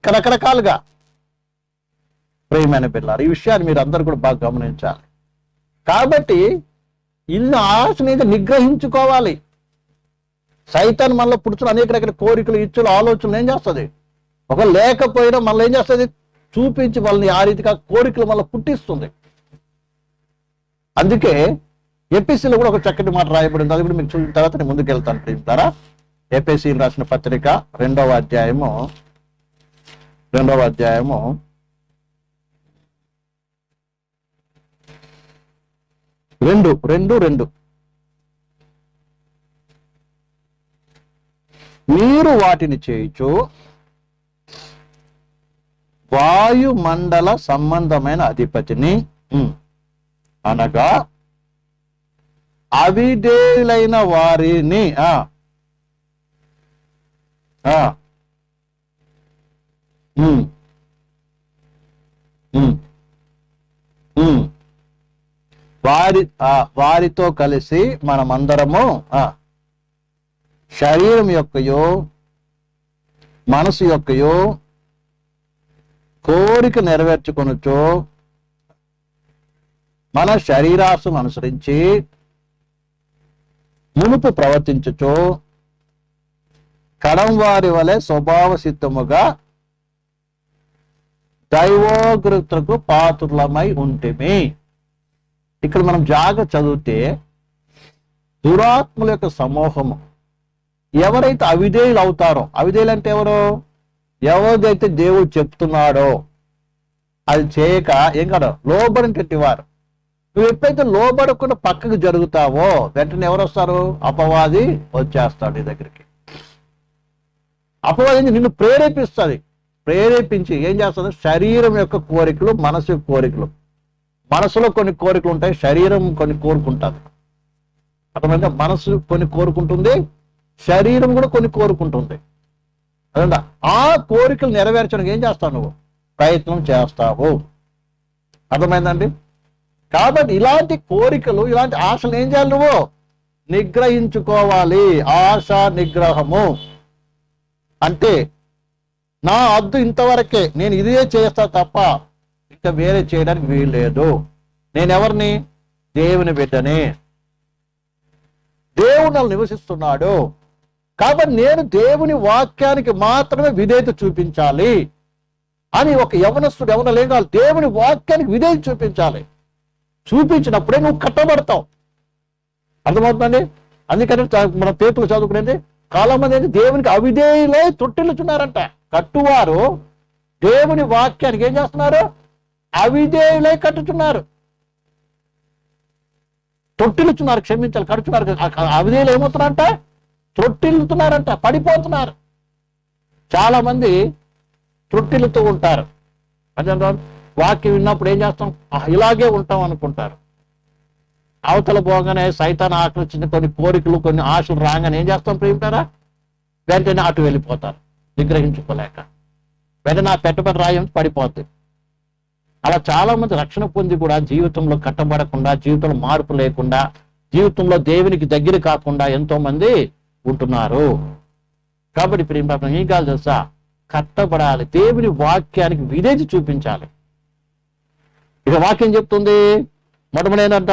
రకరకాలుగా. ప్రియమైన పిల్లలు, ఈ విషయాన్ని మీరు అందరూ కూడా బాగా గమనించాలి. కాబట్టి ఇల్లు ఆశని నిగ్రహించుకోవాలి. సైతాన్ మనలో పుడుతున్న అనేక రకాల కోరికలు, ఇచ్చులు, ఆలోచనలు ఏం చేస్తుంది? ఒక లేకపోయినా మళ్ళీ ఏం చేస్తుంది? చూపించి వాళ్ళని ఆ రీతిగా కోరికలు మళ్ళీ పుట్టిస్తుంది. అందుకే ఎపిసిలో కూడా ఒక చక్కటి మాట రాయబడింది. అది కూడా మీకు చూసిన తర్వాత నేను ముందుకు వెళ్తాను. ప్రేమితారా, ఎపిసి రాసిన పత్రిక 2వ అధ్యాయము 2:2 మీరు వాటిని చేయుచు వాయుమండల సంబంధమైన అధిపతిని అనగా అవిధేయులైన వారిని వారితో కలిసి మనమందరము శరీరం యొక్కయో మనసు యొక్కయో కోరిక నెరవేర్చుకొనుచో మన శరీరాశను అనుసరించి మునుపు ప్రవర్తించుచో కడం వారి వలె స్వభావ సిద్ధముగా దైవోగ్రతకు పాత్రులమై ఉంటిమి. ఇక్కడ మనం జాగ్రత్త చదివితే దురాత్మల యొక్క సమూహము ఎవరైతే అవిధేయులు అవుతారో, అవిధేయులు అంటే ఎవరు? ఎవరిదైతే దేవుడు చెప్తున్నాడో అది చేయక ఏం కాదు లోబడినటువంటి వారు. నువ్వు ఎప్పుడైతే లోబడకుండా పక్కకు జరుగుతావో వెంటనే ఎవరు వస్తారు? అపవాది వచ్చేస్తాడు నీ దగ్గరికి. అపవాది నిన్ను ప్రేరేపిస్తుంది. ప్రేరేపించి ఏం చేస్తుంది? శరీరం యొక్క కోరికలు, మనసు యొక్క కోరికలు. మనసులో కొన్ని కోరికలు ఉంటాయి, శరీరం కొన్ని కోరుకుంటుంది. అర్థమైందా? మనసు కొన్ని కోరుకుంటుంది, శరీరం కూడా కొన్ని కోరుకుంటుంది. అదంతా ఆ కోరికలు నెరవేర్చడానికి ఏం చేస్తావు? నువ్వు ప్రయత్నం చేస్తావు. అర్థమైందండి? కాబట్టి ఇలాంటి కోరికలు, ఇలాంటి ఆశలు ఏం చేయాలి? నువ్వు నిగ్రహించుకోవాలి. ఆశ నిగ్రహము అంటే నా హద్దు ఇంతవరకే, నేను ఇదే చేస్తా తప్ప ఇంకా వేరే చేయడానికి వీలు లేదు. నేనెవరిని? దేవుని బిడ్డని. దేవుడు నన్ను నివసిస్తున్నాడు కాబట్టి నేను దేవుని వాక్యానికి మాత్రమే విధేయత చూపించాలి అని ఒక యవనస్తుడు ఏం కావాలి? దేవుని వాక్యానికి విధేయత చూపించాలి. చూపించినప్పుడే నువ్వు కట్టబడతావు. అర్థమవుతుందండి? అందుకని మన పేతులు చదువుకునేది చాలా మంది దేవునికి అవిధేయులై తొట్టిల్లుచున్నారంట. కట్టువారు దేవుని వాక్యానికి ఏం చేస్తున్నారు? అవిధేయులై కట్టుచున్నారు, తొట్టిల్లుచున్నారు. క్షమించాలి, కడుచున్నారు. అవిధేయులు ఏమవుతున్నారంట? తొట్టిల్లుతున్నారంట, పడిపోతున్నారు. చాలా మంది తొట్టిల్లుతూ ఉంటారు. అంటే వాక్యం విన్నప్పుడు ఏం చేస్తాం? ఇలాగే ఉంటాం అనుకుంటారు. అవతల పోగానే సైతాన్ ఆకర్షించిన కొన్ని కోరికలు, కొన్ని ఆశలు రాగానే ఏం చేస్తాం? ప్రేమిటారా, వెంటనే అటు వెళ్ళిపోతారు నిగ్రహించుకోలేక. వెంటనే ఆ పెట్టబడి రాయం పడిపోద్ది. అలా చాలా మంది రక్షణ పొంది కూడా జీవితంలో కట్టబడకుండా, జీవితంలో మార్పు లేకుండా, జీవితంలో దేవునికి దగ్గర కాకుండా ఎంతో మంది ఉంటున్నారు. కాబట్టి ప్రేమ ఏం కాదు తెలుసా? కట్టబడాలి, దేవుని వాక్యానికి విధేయత చూపించాలి. ఇక వాక్యం చెప్తుంది మొట్టమొదటి ఏంటంట,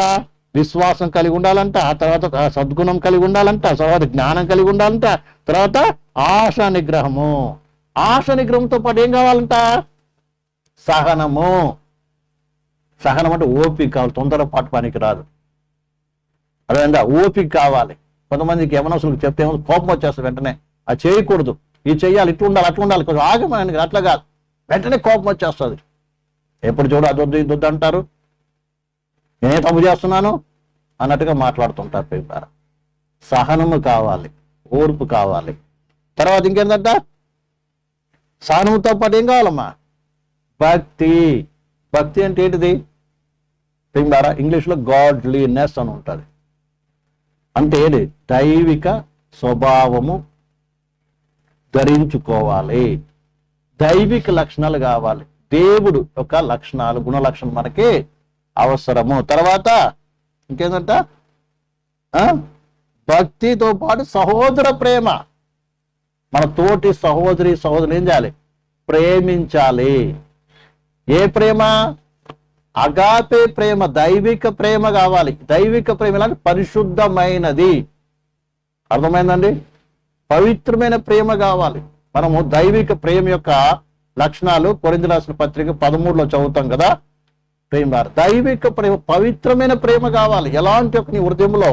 విశ్వాసం కలిగి ఉండాలంట, ఆ తర్వాత సద్గుణం కలిగి ఉండాలంట, తర్వాత జ్ఞానం కలిగి ఉండాలంట, తర్వాత ఆశ నిగ్రహము. ఆశ నిగ్రహంతో పాటు ఏం కావాలంట, సహనము. సహనం అంటే ఓపిక కావాలి, తొందరపాటు పనికి రాదు. అదేందా, ఓపిక కావాలి. కొంతమందికి యవనస్తులకు చెప్తే కోపం వచ్చేస్తుంది వెంటనే, అది చేయకూడదు, ఇది చెయ్యాలి, ఇటు ఉండాలి అట్లా ఉండాలి, కొంచెం ఆగమని, అట్లా కాదు, వెంటనే కోపం వచ్చేస్తుంది. ఎప్పుడు చూడు అదొద్దు ఇదొద్దు అంటారు, నేనే తప్పు చేస్తున్నాను అన్నట్టుగా మాట్లాడుతుంటారు. ప్రియులారా, సహనము కావాలి, ఓర్పు కావాలి. తర్వాత ఇంకేంటంట, సహనంతో పాటు ఏం కావాలమ్మా, భక్తి. భక్తి అంటే ఏంటిది ప్రియులారా, ఇంగ్లీష్లో గాడ్లీనెస్ అని ఉంటుంది. అంటే ఏంటి, దైవిక స్వభావము ధరించుకోవాలి, దైవిక లక్షణాలు కావాలి, దేవుడు యొక్క లక్షణాలు, గుణ లక్షణం మనకి అవసరము. తర్వాత ఇంకేంటంట, భక్తితో పాటు సహోదర ప్రేమ. మన తోటి సహోదరులు ఏం చేయాలి, ప్రేమించాలి. ఏ ప్రేమ, అగాపే ప్రేమ, దైవిక ప్రేమ కావాలి. దైవిక ప్రేమ అంటే పరిశుద్ధమైనది, అర్థమైందండి, పవిత్రమైన ప్రేమ కావాలి. మనము దైవిక ప్రేమ యొక్క లక్షణాలు కొరింథీయులకు రాసిన పత్రిక 13లో చదువుతాం కదా. ప్రేమ, దైవిక ప్రేమ, పవిత్రమైన ప్రేమ కావాలి. ఎలాంటి ఒక నీ హృదయంలో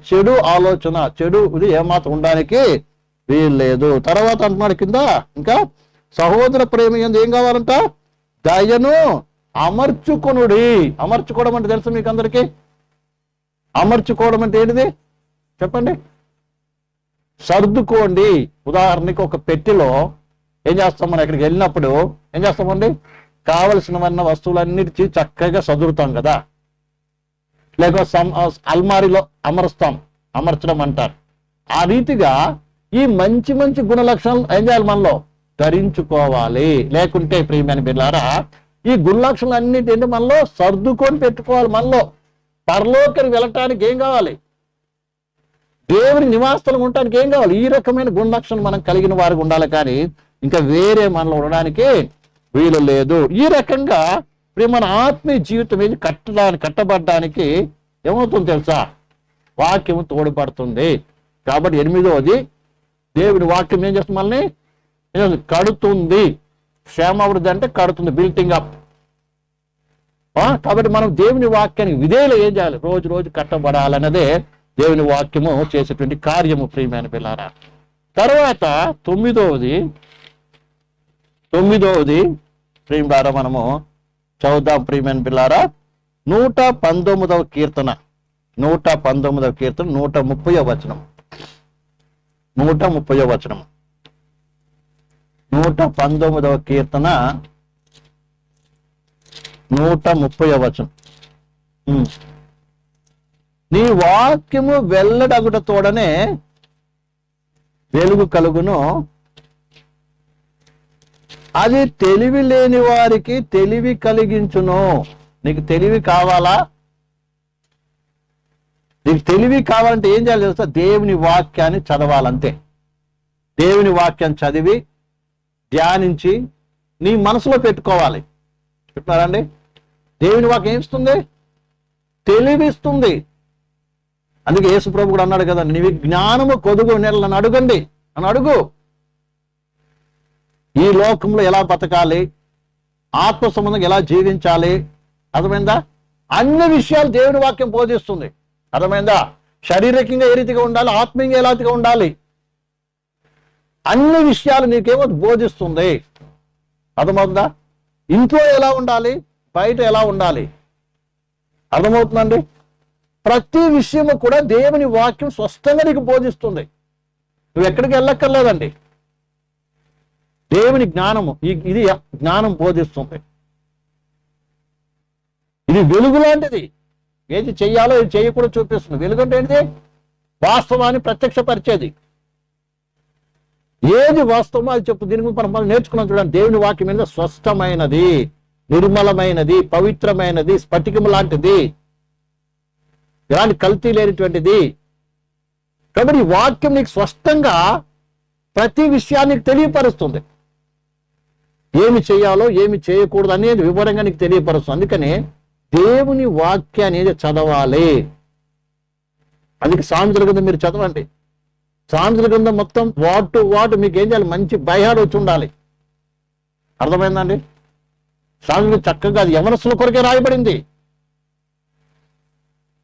చెడు ఆలోచన, చెడు ఇది ఏమాత్రం ఉండడానికి వీల్లేదు. తర్వాత అంటున్నాడు కింద, ఇంకా సహోదర ప్రేమ ఏం కావాలంట, దయను అమర్చుకొనుడి. అమర్చుకోవడం అంటే తెలుసు మీకు అందరికీ, అమర్చుకోవడం అంటే ఏంటిది చెప్పండి, సర్దుకోండి. ఉదాహరణకి ఒక పెట్టెలో ఏం చేస్తాం, మనం ఎక్కడికి వెళ్ళినప్పుడు ఏం చేస్తామండి, కావలసినవన్న వస్తువులన్నిటి చక్కగా సదురుతాం కదా, లేక అల్మారీలో అమర్చడం అంటారు. ఆ రీతిగా ఈ మంచి మంచి గుణ లక్షణాలు ఏం చేయాలి, మనలో ధరించుకోవాలి. లేకుంటే ప్రియమైన బిడ్డలారా, ఈ గుణ లక్షణాలు అన్నిటి మనలో సర్దుకొని పెట్టుకోవాలి. మనలో పరలోకరికి వెళ్ళటానికి ఏం కావాలి, దేవుని నివాసస్థలం ఉండటానికి ఏం కావాలి, ఈ రకమైన గుణ లక్షణం మనం కలిగిన వారికి ఉండాలి. కానీ ఇంకా వేరే మనలో ఉండడానికి వీలు లేదు. ఈ రకంగా మన ఆత్మీయ జీవితం ఏది కట్టబడడానికి ఏమవుతుంది తెలుసా, వాక్యం తోడ్పడుతుంది. కాబట్టి 8వది, దేవుడి వాక్యం ఏం చేస్తుంది, మనల్ని కడుతుంది. క్షేమావృద్ధి అంటే కడుతుంది, బిల్డింగ్ అప్. కాబట్టి మనం దేవుని వాక్యానికి విధేయులు ఏం చేయాలి, రోజు రోజు కట్టబడాలన్నదే దేవుని వాక్యము చేసేటువంటి కార్యము. ప్రియమైన పిల్లారా, తర్వాత 9వది ప్రియులారా మనము చదువుదాం. ప్రియమైన పిల్లారా, 119వ కీర్తన 130వ వచనం, 130వ వచనం, 119వ కీర్తన 130వ వచనం. నీ వాక్యము వెల్లడగుట తోడనే వెలుగు కలుగును, అది తెలివి లేని వారికి తెలివి కలిగించును. నీకు తెలివి కావాలా, నీకు తెలివి కావాలంటే ఏం చేయాలి తెలుసా, దేవుని వాక్యాన్ని చదవాలంతే. దేవుని వాక్యాన్ని చదివి ధ్యానించి నీ మనసులో పెట్టుకోవాలి. చెప్తున్నారండి, దేవుని వాక్యం ఏమిస్తుంది, తెలివిస్తుంది. అందుకే యేసు ప్రభు కూడా అన్నాడు కదా, నీవి జ్ఞానము కొదుగు నెలను అడుగండి అని అడుగు. ఈ లోకంలో ఎలా బతకాలి, ఆత్మ సంబంధంగా ఎలా జీవించాలి, అర్థమైందా, అన్ని విషయాలు దేవుని వాక్యం బోధిస్తుంది. అర్థమైందా, శారీరకంగా ఏ రీతిగా ఉండాలి, ఆత్మీయంగా ఏ రీతిగా ఉండాలి, అన్ని విషయాలు నీకేమో బోధిస్తుంది. అర్థమవుతుందా, ఇంట్లో ఎలా ఉండాలి, బయట ఎలా ఉండాలి, అర్థమవుతుందండి. ప్రతి విషయము కూడా దేవుని వాక్యం స్పష్టంగా నీకు బోధిస్తుంది. నువ్వు ఎక్కడికి వెళ్ళక్కర్లేదండి, దేవుని జ్ఞానము ఇది జ్ఞానం బోధిస్తుంది. ఇది వెలుగు లాంటిది, ఏది చెయ్యాలో ఇది చేయకూడదు చూపిస్తుంది. వెలుగు అంటే ఏంటిది, వాస్తవాన్ని ప్రత్యక్షపరిచేది. ఏది వాస్తవమో అది చెప్పు. దీని గురించి మనం నేర్చుకున్నాం చూడండి. దేవుని వాక్యం మీద స్పష్టమైనది, నిర్మలమైనది, పవిత్రమైనది, స్ఫటికము లాంటిది, ఎలాంటి కల్తీ లేనిటువంటిది. కాబట్టి ఈ వాక్యం నీకు స్పష్టంగా ప్రతి విషయాన్ని తెలియపరుస్తుంది. ఏమి చేయాలో ఏమి చేయకూడదు అనేది వివరంగా నీకు తెలియపరుస్తుంది. అందుకని దేవుని వాక్యాన్ని చదవాలి. అందుకే సామెతల గ్రంథం మీరు చదవండి. సామెతల గ్రంథం మొత్తం వాట్ టు వాట్ మీకు ఏం చేయాలి, మంచి బైహాడ్ వచ్చి ఉండాలి. అర్థమైందండి? సామెతలు చక్కగా అది యవనస్తుల కొరకే రాయబడింది.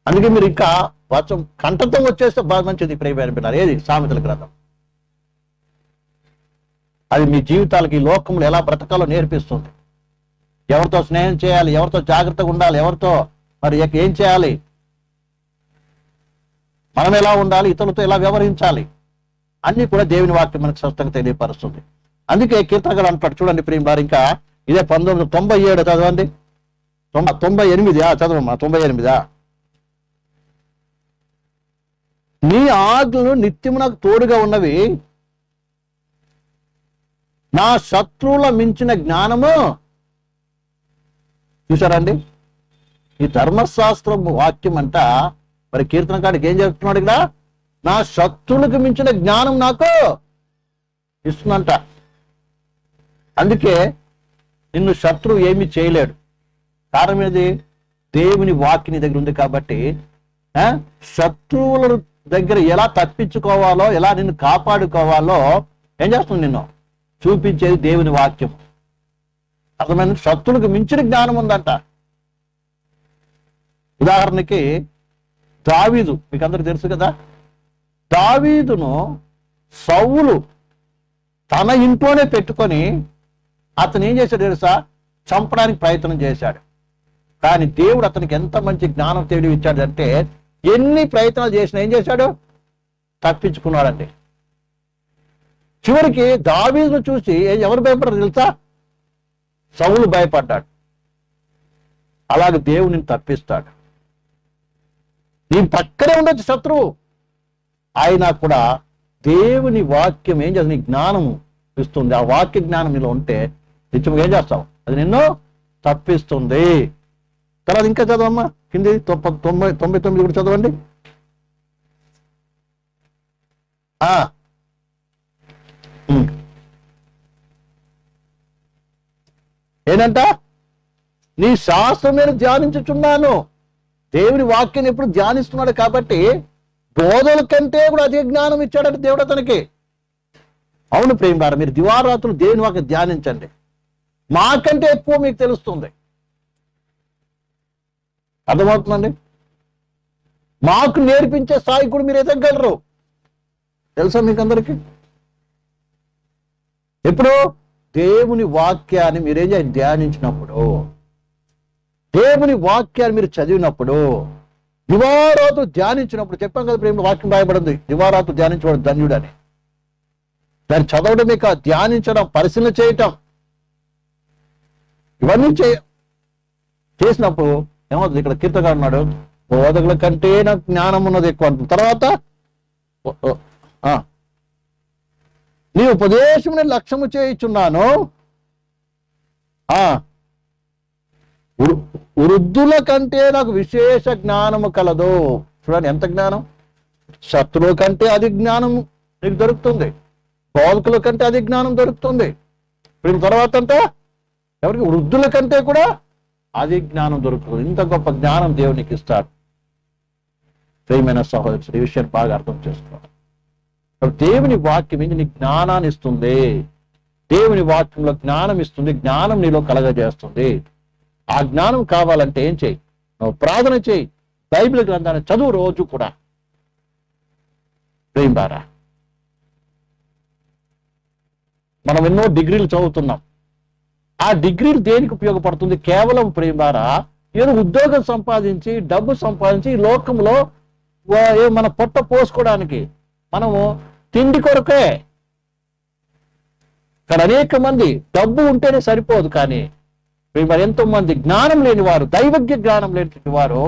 అందుకే మీరు ఇంకా వాచం కంఠతో వచ్చేస్తే బాగా మంచిది. ప్రియమైన బిడ్డలారా, ఏది సామెతల గ్రంథం అది మీ జీవితాలకి ఈ లోకంలో ఎలా బ్రతకాలో నేర్పిస్తుంది. ఎవరితో స్నేహం చేయాలి, ఎవరితో జాగ్రత్తగా ఉండాలి, ఎవరితో మరి ఏం చేయాలి, మనం ఎలా ఉండాలి, ఇతరులతో ఎలా వ్యవహరించాలి, అన్ని కూడా దేవుని వాక్యం మనకు స్పష్టంగా తెలియపరుస్తుంది. అందుకే కీర్తనగాడు అంటాడు చూడండి ప్రియులారా, ఇంకా ఇదే 1997 చదవండి. 98 చదవమ్మా. 98 నీ ఆజ్ఞలు నిత్యము నాకు తోడుగా ఉన్నవి, నా శత్రువుల మించిన జ్ఞానము. చూసారండి, ఈ ధర్మశాస్త్రం వాక్యం అంట మరి కీర్తనకాడికి ఏం చెప్తున్నాడు ఇక్కడ, నా శత్రువులకు మించిన జ్ఞానం నాకు ఇస్తుందంట. అందుకే నిన్ను శత్రువు ఏమీ చేయలేడు. కారణం ఏది, దేవుని వాక్యం నీ దగ్గర ఉంది కాబట్టి శత్రువుల దగ్గర ఎలా తప్పించుకోవాలో, ఎలా నిన్ను కాపాడుకోవాలో ఏం చేస్తుంది, నిన్ను చూపించేది దేవుని వాక్యం. అర్థమైన శత్రువులకు మించిన జ్ఞానం ఉందంట. ఉదాహరణకి దావీదు మీకు అందరికి తెలుసు కదా, దావీదును సౌలు తన ఇంట్లోనే పెట్టుకొని అతను ఏం చేశాడు తెలుసా, చంపడానికి ప్రయత్నం చేశాడు. కానీ దేవుడు అతనికి ఎంత మంచి జ్ఞానం తెలివి ఇచ్చాడంటే ఎన్ని ప్రయత్నాలు చేసినా ఏం చేశాడు, తప్పించుకున్నాడండి. చివరికి దావీదును చూసి ఎవరు భయపడ్డారు తెలుసా, సౌలు భయపడ్డాడు. అలాగే దేవుడిని తప్పిస్తాడు. నీ పక్కనే ఉండొచ్చు శత్రువు, అయినా కూడా దేవుని వాక్యం ఏం చేస్తుంది, నీ జ్ఞానం ఇస్తుంది. ఆ వాక్య జ్ఞానం నీలో ఉంటే నిత్యం ఏం చేస్తావు, అది నిన్ను తప్పిస్తుంది. తర్వాత ఇంకా చదవమ్మా, కింది 99 కూడా చదవండి. ఏంటంట, నీ శాస్త్రం నేను ధ్యానించుచున్నాను. దేవుని వాక్యాన్ని ఎప్పుడు ధ్యానిస్తున్నాడు కాబట్టి బోధల కంటే కూడా అదే జ్ఞానం ఇచ్చాడంటే దేవుడు అతనికి. అవును ప్రేమలారా, మీరు దివారాత్రులు దేవుని వాక్యం ధ్యానించండి, మాకంటే ఎక్కువ మీకు తెలుస్తుంది. అర్థమవుతుందండి? మాకు నేర్పించే స్థాయి కూడా మీరు ఎదగలరు. తెలుసా మీకు అందరికీ? ఎప్పుడు దేవుని వాక్యాన్ని మీరేం ధ్యానించినప్పుడు, దేవుని వాక్యాన్ని మీరు చదివినప్పుడు, దివారాత్రులు ధ్యానించినప్పుడు, చెప్పాం కదా ప్రేమ వాక్యం రాయబడింది, దివారాత్రులు ధ్యానించబడి ధన్యుడు అని. దాన్ని చదవడమే కాదు, ధ్యానించడం, పరిశీలన చేయటం, ఇవన్నీ చేసినప్పుడు ఏమవుతుంది, ఇక్కడ కీర్తనగా ఉన్నాడు, బోధకుల కంటే నాకు జ్ఞానం ఉన్నది ఎక్కువ అంటుంది. తర్వాత నీ ఉపదేశం నేను లక్ష్యము చేయుచున్నాను, వృద్ధుల కంటే నాకు విశేష జ్ఞానము కలదు. చూడండి ఎంత జ్ఞానం, శత్రువుల కంటే అది జ్ఞానం నీకు దొరుకుతుంది, బోధకుల కంటే అది జ్ఞానం దొరుకుతుంది. ఇప్పుడు తర్వాత అంటే ఎవరికి, వృద్ధుల కంటే కూడా అది జ్ఞానం దొరుకుతుంది. ఇంత గొప్ప జ్ఞానం దేవునికి ఇస్తాడు. ప్రియమైన సహోదరుడు, ఈ విషయాన్ని బాగా అర్థం చేసుకోవాలి. దేవుని వాక్యం ఏంటి, నీకు జ్ఞానాన్ని ఇస్తుంది. దేవుని వాక్యంలో జ్ఞానం ఇస్తుంది, జ్ఞానం నీలో కలగజేస్తుంది. ఆ జ్ఞానం కావాలంటే ఏం చేయి, నువ్వు ప్రార్థన చేయి, బైబిల్ గ్రంథాన్ని చదువు రోజు కూడా. ప్రేమరా, మనం ఎన్నో డిగ్రీలు చదువుతున్నాం. ఆ డిగ్రీలు దేనికి ఉపయోగపడుతుంది? కేవలం ప్రేమరా ఏదో ఉద్యోగం సంపాదించి, డబ్బు సంపాదించి ఈ లోకంలో మన పొట్ట పోసుకోవడానికి, మనము తిండి కొరకే. ఇక్కడ అనేక మంది డబ్బు ఉంటేనే సరిపోదు, కానీ మరి ఎంతో మంది జ్ఞానం లేని వారు, దైవజ్ఞ జ్ఞానం లేని వారు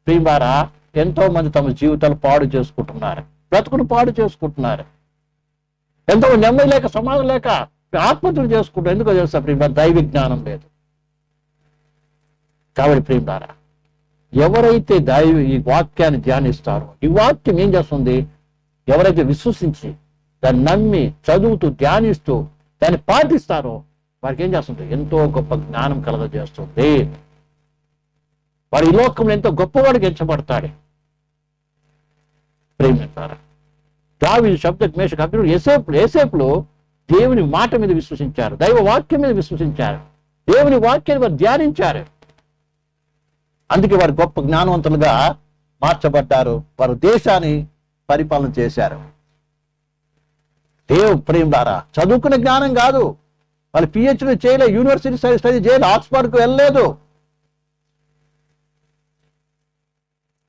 ప్రియులారా ఎంతో మంది తమ జీవితాలు పాడు చేసుకుంటున్నారు, బ్రతుకును పాడు చేసుకుంటున్నారు. ఎంతో నెమ్మది లేక, సమాధానం లేక ఆత్మహత్యలు చేసుకుంటారు. ఎందుకో తెలుసా ప్రియులారా, దైవ జ్ఞానం లేదు. కాబట్టి ప్రియులారా, ఎవరైతే ఈ వాక్యాన్ని ధ్యానిస్తారో, ఈ వాక్యం ఏం చేస్తుంది, ఎవరైతే విశ్వసించి దాన్ని నమ్మి చదువుతూ ధ్యానిస్తూ దాన్ని పాటిస్తారో వారికి ఏం చేస్తుంది, ఎంతో గొప్ప జ్ఞానం కలగజేస్తుంది. వాడు ఈ లోకంలో ఎంతో గొప్పవాడికి ఎంచబడతాడు. ప్రేమిస్తారా? దావీదు శబ్దక్ మేషక్ అబ్దెనెగో యోసేపులు దేవుని మాట మీద విశ్వసించారు, దైవ వాక్యం మీద విశ్వసించారు, దేవుని వాక్యాన్ని వారు ధ్యానించారు. అందుకే వారు గొప్ప జ్ఞానవంతులుగా మార్చబడ్డారు. వారు దేశాన్ని పరిపాలన చేశారు. ప్రేమిస్తారా? చదువుకునే జ్ఞానం కాదు, వాళ్ళు పిహెచ్డీ చేయలేదు, యూనివర్సిటీ స్టడీ చేయలేదు, ఆక్స్ఫర్డ్కు వెళ్ళలేదు.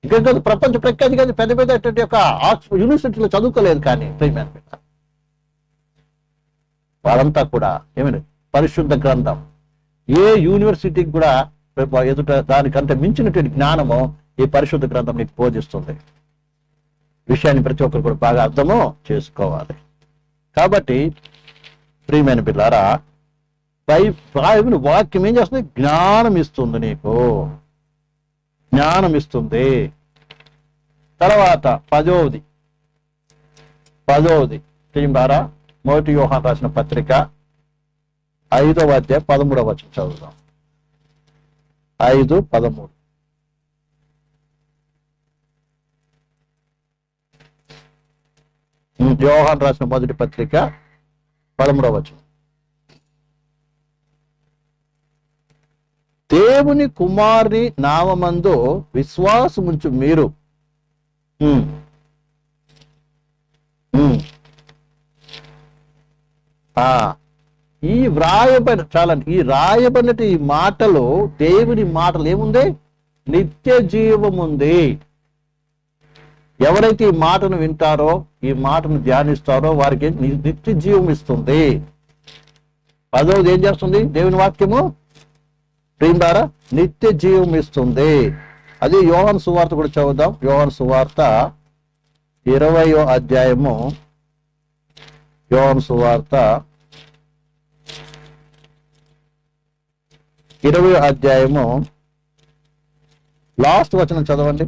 ఇంకా ప్రపంచ ప్రఖ్యాతి కానీ పెద్ద పెద్ద యొక్క యూనివర్సిటీలో చదువుకోలేదు. కానీ ప్రేమ వాళ్ళంతా కూడా ఏమైనా పరిశుద్ధ గ్రంథం, ఏ యూనివర్సిటీకి కూడా ఎదుట దానికంటే మించినటువంటి జ్ఞానము ఈ పరిశుద్ధ గ్రంథం నీకు బోధిస్తుంది. విషయాన్ని ప్రతి ఒక్కరు కూడా బాగా అర్థము చేసుకోవాలి. కాబట్టి ప్రియమైన పిల్లారా, బైబిల్ వాక్యం ఏం చేస్తుంది? జ్ఞానం ఇస్తుంది, నీకు జ్ఞానం ఇస్తుంది. తర్వాత పదోది ప్రియులారా, 1 యోహాను రాసిన పత్రిక 5వ అధ్యాయం 13వ వచనం చదువుదాం. 5:13. యోహాను రాసిన మొదటి పత్రిక 13వ వచనం. దేవుని కుమారుని నామమందు విశ్వాసముంచు మీరు ఈ రాయబడిన ఈ మాటలు, దేవుని మాటలు ఏముంది? నిత్య జీవం ఉంది. ఎవరైతే ఈ మాటను వింటారో, ఈ మాటను ధ్యానిస్తారో వారికి నిత్య జీవం ఇస్తుంది. పదవది ఏం చేస్తుంది? దేవుని వాక్యము ప్రియులారా నిత్య జీవం ఇస్తుంది. అది యోహాను సువార్త కూడా చదువుదాం. యోహాను సువార్త 20వ అధ్యాయము, యోహాను సువార్త 20వ అధ్యాయము లాస్ట్ వచనం చదవండి.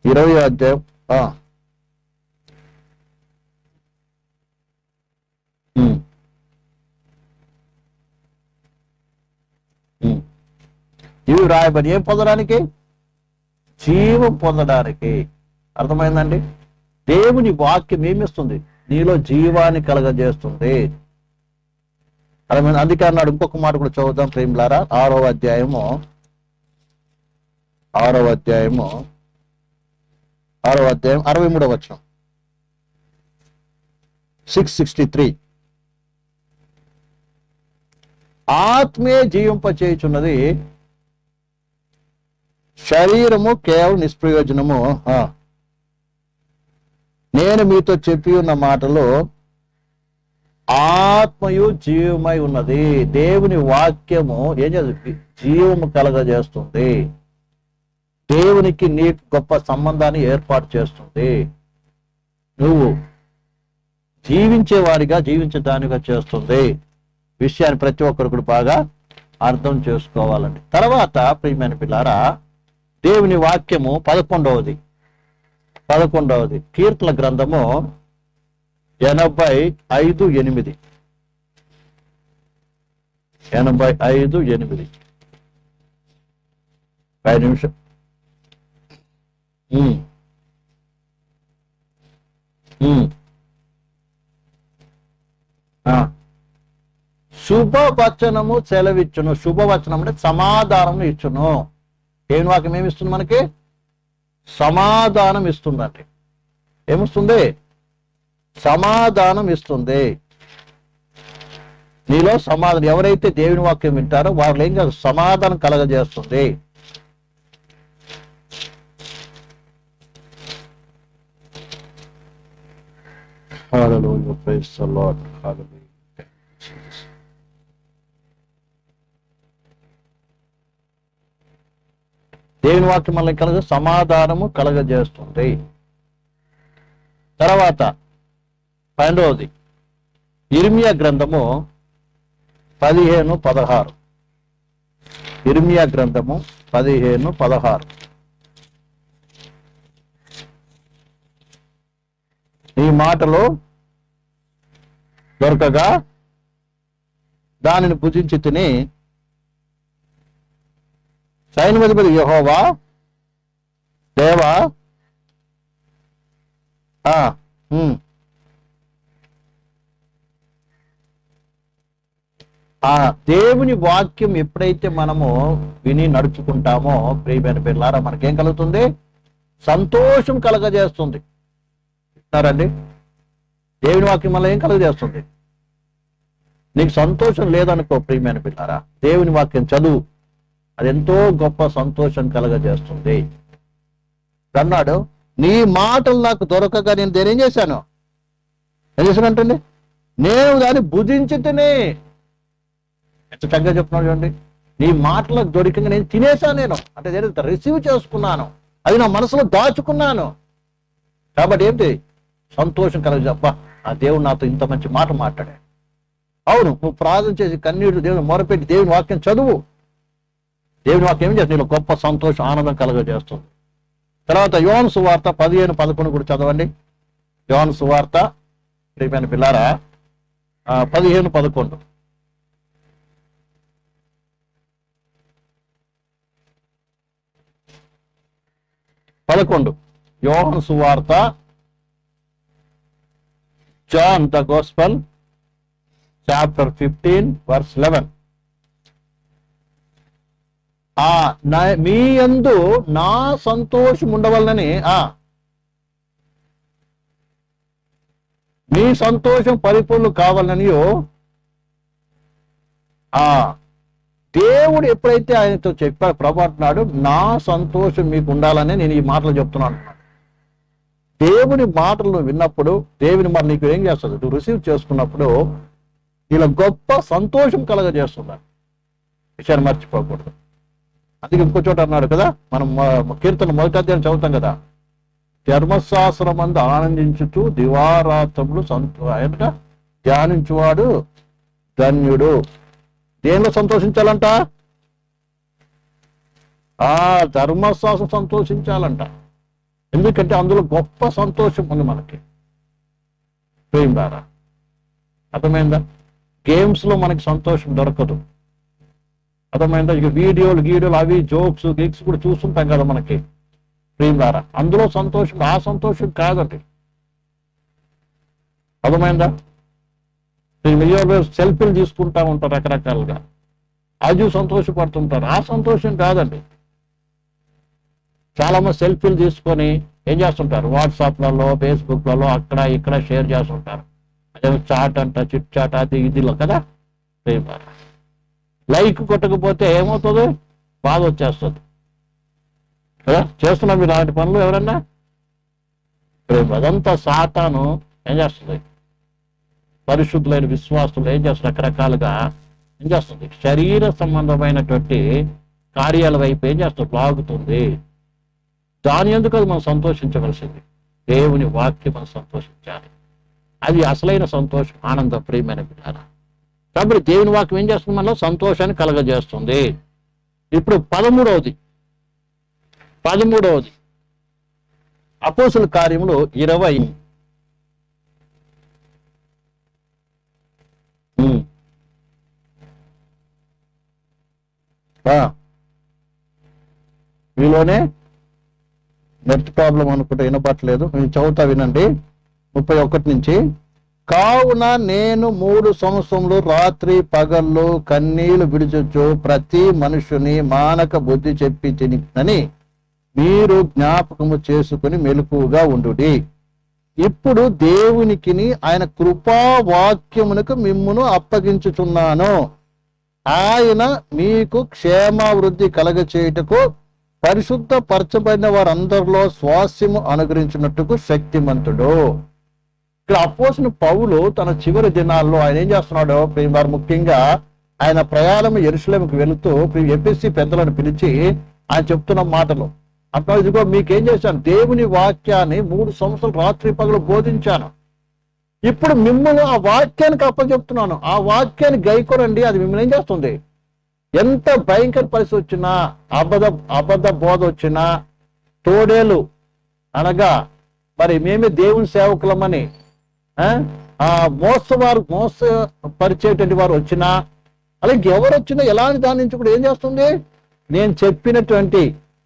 20వ అధ్యాయం ఇవి రాయబడి ఏం పొందడానికి? జీవం పొందడానికి. అర్థమైందండి? దేవుని వాక్యం ఏమిస్తుంది? నీలో జీవాన్ని కలగజేస్తుంది. అర్థమైంది? అందుకే అన్నాడు. ఇంకొక మాట కూడా చదువుదాం ప్రేమిలారా. 6వ అధ్యాయము 63వ వచనం. 6:63. ఆత్మే జీవింపచేయుచున్నది, శరీరము కేవలం నిష్ప్రయోజనము. నేను మీతో చెప్పి ఉన్న మాటలు ఆత్మయు జీవమై ఉన్నది. దేవుని వాక్యము ఏం చేస్తుంది? జీవము కలగజేస్తుంది. దేవునికి నీకు గొప్ప సంబంధాన్ని ఏర్పాటు చేస్తుంది. నువ్వు జీవించేవాడిగా, జీవించడానిగా చేస్తుంది. విషయాన్ని ప్రతి ఒక్కరు కూడా బాగా అర్థం చేసుకోవాలండి. తర్వాత ప్రియమైన పిల్లారా, దేవుని వాక్యము 11వది కీర్తన గ్రంథము 85:8. 85:8. 5 నిమిషం. శుభవచనము సెలవిచ్చును. శుభవచనం అంటే సమాధానం ఇచ్చును. దేవుని వాక్యం ఏమిస్తుంది? మనకి సమాధానం ఇస్తుందండి. ఏమిస్తుంది? సమాధానం ఇస్తుంది. నీలో సమాధానం, ఎవరైతే దేవుని వాక్యం వింటారో వాళ్ళు ఏం కాదు, సమాధానం కలగజేస్తుంది. Hallelujah, praise the Lord. Hallelujah. దేవుని వాక్యం మనల్ని సమాధానము కలగజేస్తుంది. తర్వాత 12వది ఇర్మియా గ్రంథము 15:16. ఇర్మియా గ్రంథము 15:16. ఈ మాటలు దొరకగా దానిని భుజించి తిని సైన్యాధిపతి యెహోవా దేవా. ఆ దేవుని వాక్యం ఎప్పుడైతే మనము విని నడుచుకుంటామో ప్రియమైన పిల్లారా, మనకేం కలుగుతుంది? సంతోషం కలగజేస్తుంది. చెప్తారండి, దేవుని వాక్యం వల్ల ఏం కలుగజేస్తుంది? నీకు సంతోషం లేదనుకో ప్రియమైన పిల్లారా, దేవుని వాక్యం చదువు, అది ఎంతో గొప్ప సంతోషం కలగజేస్తుంది. అన్నాడు, నీ మాటలు నాకు దొరకక నేను దేనేం చేశాను? ఏం చేశానంటండి? నేను దాన్ని భుజించి తినే. ఎంత చక్కగా చెప్తున్నాడు చూడండి. నీ మాటలకు దొరికంగా నేను తినేశాను. నేను అంటే రిసీవ్ చేసుకున్నాను, అది నా మనసులో దాచుకున్నాను. కాబట్టి ఏంటి? సంతోషం కలగజేప్ప, ఆ దేవుడు నాతో ఇంత మంచి మాట మాట్లాడాడు. అవును, నువ్వు ప్రార్థన చేసి కన్నీరు దేవుని మొరపెట్టి దేవుని వాక్యం చదువు. దేవుని వాక్యం ఏం చేస్తుంది? నీలో గొప్ప సంతోషం, ఆనందం కలగజేస్తుంది. తర్వాత యోహాను సువార్త 15:11 కూడా చదవండి. యోహాను సువార్త ప్రియమైన పిల్లారా 15:11. యోహాను సువార్త, జాన్ ద గాస్పెల్ చాప్టర్ 15:11. మీ యందు నా సంతోషం ఉండవలనని, మీ సంతోషం పరిపూర్ణం కావాలని దేవుడు ఎప్పుడైతే ఆయనతో చెప్పాడు, ప్రభు అంటున్నాడు, నా సంతోషం మీకు ఉండాలని నేను ఈ మాటలు చెప్తున్నాను. దేవుని మాటలు విన్నప్పుడు, దేవుని మాట నీకు ఏం చేస్తుంది? నువ్వు రిసీవ్ చేసుకున్నప్పుడు ఇలా గొప్ప సంతోషం కలగజేస్తున్నాడు. విషయాన్ని మర్చిపోకూడదు. అందుకే ఇంకో చోట అన్నాడు కదా, మనం కీర్తన 1వ అధ్యాయం చదువుతాం కదా, ధర్మశాస్త్రమందు ఆనందించుతూ దివారాత్రములు ఆయనగా ధ్యానించువాడు ధన్యుడు. దేనిలో సంతోషించాలంట? ధర్మశాస్త్రం సంతోషించాలంట. ఎందుకంటే అందులో గొప్ప సంతోషం ఉంది మనకి. ప్రేమ ద్వారా అర్థమైందా? గేమ్స్ లో మనకి సంతోషం దొరకదు. అర్థమైందా? ఇక వీడియోలు అవి జోక్స్ గిక్స్ కూడా చూస్తుంటాం కదా మనకి. ప్రేమ ద్వారా అందులో సంతోషం, ఆ సంతోషం కాదండి. అర్థమైందా? సెల్ఫీలు తీసుకుంటా ఉంటారు రకరకాలుగా, అది సంతోషపడుతుంటారు. ఆ సంతోషం కాదండి. చాలా మంది సెల్ఫీలు తీసుకొని ఏం చేస్తుంటారు? వాట్సాప్లలో, ఫేస్బుక్లలో అక్కడ ఇక్కడ షేర్ చేస్తుంటారు. అదే చాట్ అంట, చిట్ చాట్, అది ఇదిలో కదా. లైక్ కొట్టకపోతే ఏమవుతుంది? బాధ వచ్చేస్తుంది కదా. చేస్తున్నాం మీరు అలాంటి పనులు ఎవరన్నా? అదంతా సాతాను ఏం చేస్తుంది? పరిశుద్ధులైన విశ్వాసులు ఏం చేస్తారు? రకరకాలుగా ఏం చేస్తుంది? శరీర సంబంధమైనటువంటి కార్యాల వైపు ఏం చేస్తుంది? లాగుతుంది. దాని ఎందుకు అది మనం సంతోషించవలసింది? దేవుని వాక్యం మనం సంతోషించాలి. అది అసలైన సంతోషం, ఆనందం. ప్రియమైన బిడ్డలారా, కాబట్టి దేవుని వాక్యం ఏం చేస్తుంది? మనలో సంతోషాన్ని కలగజేస్తుంది. ఇప్పుడు 13వది అపోస్తుల కార్యములు 20. మీలోనే నెట్ ప్రాబ్లం అనుకుంటే వినపట్లేదు, నేను చదువుతా వినండి. 31 నుంచి. కావున నేను 3 సంవత్సరములు రాత్రి పగళ్ళు కన్నీళ్లు విడిచొచ్చు ప్రతి మనుషుని మానక బుద్ధి చెప్పి తిని మీరు జ్ఞాపకము చేసుకుని మెలకువగా ఉండుడి. ఇప్పుడు దేవునికిని ఆయన కృపావాక్యమునకు మిమ్మును అప్పగించుచున్నాను. ఆయన మీకు క్షేమావృద్ధి కలగచేయుటకు పరిశుద్ధ పరచబడిన వారందరిలో స్వాస్యము అనుగ్రహించినట్టుకు శక్తిమంతుడు. ఇక్కడ అపోస్తలుడైన పౌలు తన చివరి దినాల్లో ఆయన ఏం చేస్తున్నాడో ప్రియవారు, ముఖ్యంగా ఆయన ప్రయాణం యెరూషలేముకు వెళుతూ ఎఫెసీ పెద్దలను పిలిచి ఆయన చెప్తున్న మాటలు అంటే, ఇదిగో మీకేం చేశాను? దేవుని వాక్యాన్ని 3 సంవత్సరాలు రాత్రి పగలు బోధించాను. ఇప్పుడు మిమ్మల్ని ఆ వాక్యానికి అప్పచెప్తున్నాను. ఆ వాక్యాన్ని గైకొనండి. అది మిమ్మల్ని ఏం చేస్తుంది? ఎంత భయంకర పరిస్థితి వచ్చినా, అబద్ధ బోధ వచ్చినా, తోడేలు అనగా మరి మేమే దేవుని సేవకులమని మోసపరిచేటువంటి వారు వచ్చినా, అలాగే ఎవరు వచ్చినా ఎలాంటి దాని నుంచి కూడా ఏం చేస్తుంది? నేను చెప్పినటువంటి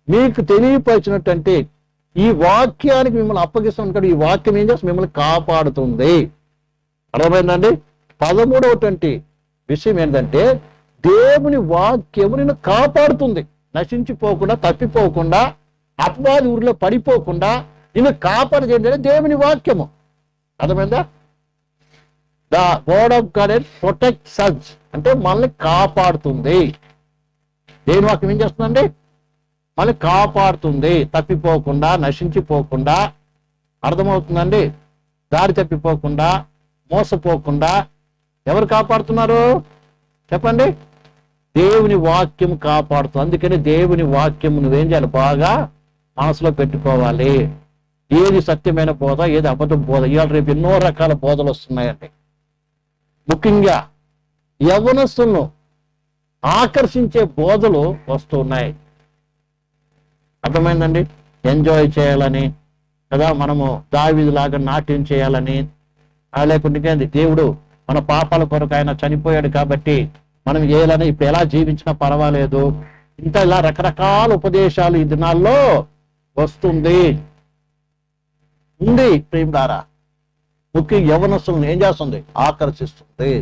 మీకు తెలియపరిచినటువంటి ఈ వాక్యానికి మిమ్మల్ని అప్పగిస్తున్నాను. ఈ వాక్యం ఏం చేస్తుంది? మిమ్మల్ని కాపాడుతుంది. అర్థమైందండి? 13వ విషయం ఏంటంటే దేవుని వాక్యము నిన్ను కాపాడుతుంది. నశించిపోకుండా, తప్పిపోకుండా, అపవాది ఊరిలో పడిపోకుండా నిన్ను కాపాడు ఏంటంటే దేవుని వాక్యము. అర్థమైందా? The word of God protects us, అంటే మనల్ని కాపాడుతుంది. దేవుని వాక్యం ఏం చేస్తుందండి? మనల్ని కాపాడుతుంది. తప్పిపోకుండా, నశించిపోకుండా, అర్థమవుతుందండి? దారి తప్పిపోకుండా, మోసపోకుండా ఎవరు కాపాడుతున్నారు చెప్పండి? దేవుని వాక్యం కాపాడుతుంది. అందుకని దేవుని వాక్యం నువ్వేం చేయాలి? బాగా మనసులో పెట్టుకోవాలి. ఏది సత్యమైన బోధ, ఏది అబద్ధం బోధ. ఇవాళ రేపు ఎన్నో రకాల బోధలు వస్తున్నాయండి. ముఖ్యంగా యవ్వనస్తులను ఆకర్షించే బోధలు వస్తున్నాయి. అర్థమైందండి? ఎంజాయ్ చేయాలని కదా, మనము దావీదులాగా నాట్యం చేయాలని, లేకుంటే దేవుడు మన పాపాల కొరకు ఆయన చనిపోయాడు కాబట్టి మనం చేయాలని, ఇప్పుడు ఎలా జీవించినా పర్వాలేదు, ఇంకా ఇలా రకరకాల ఉపదేశాలు ఈ దినాల్లో వస్తుంది ఉంది. ప్రియులారా, ముఖ్యంగా యవ్వనస్తులను ఏం చేస్తుంది? ఆకర్షిస్తుంది.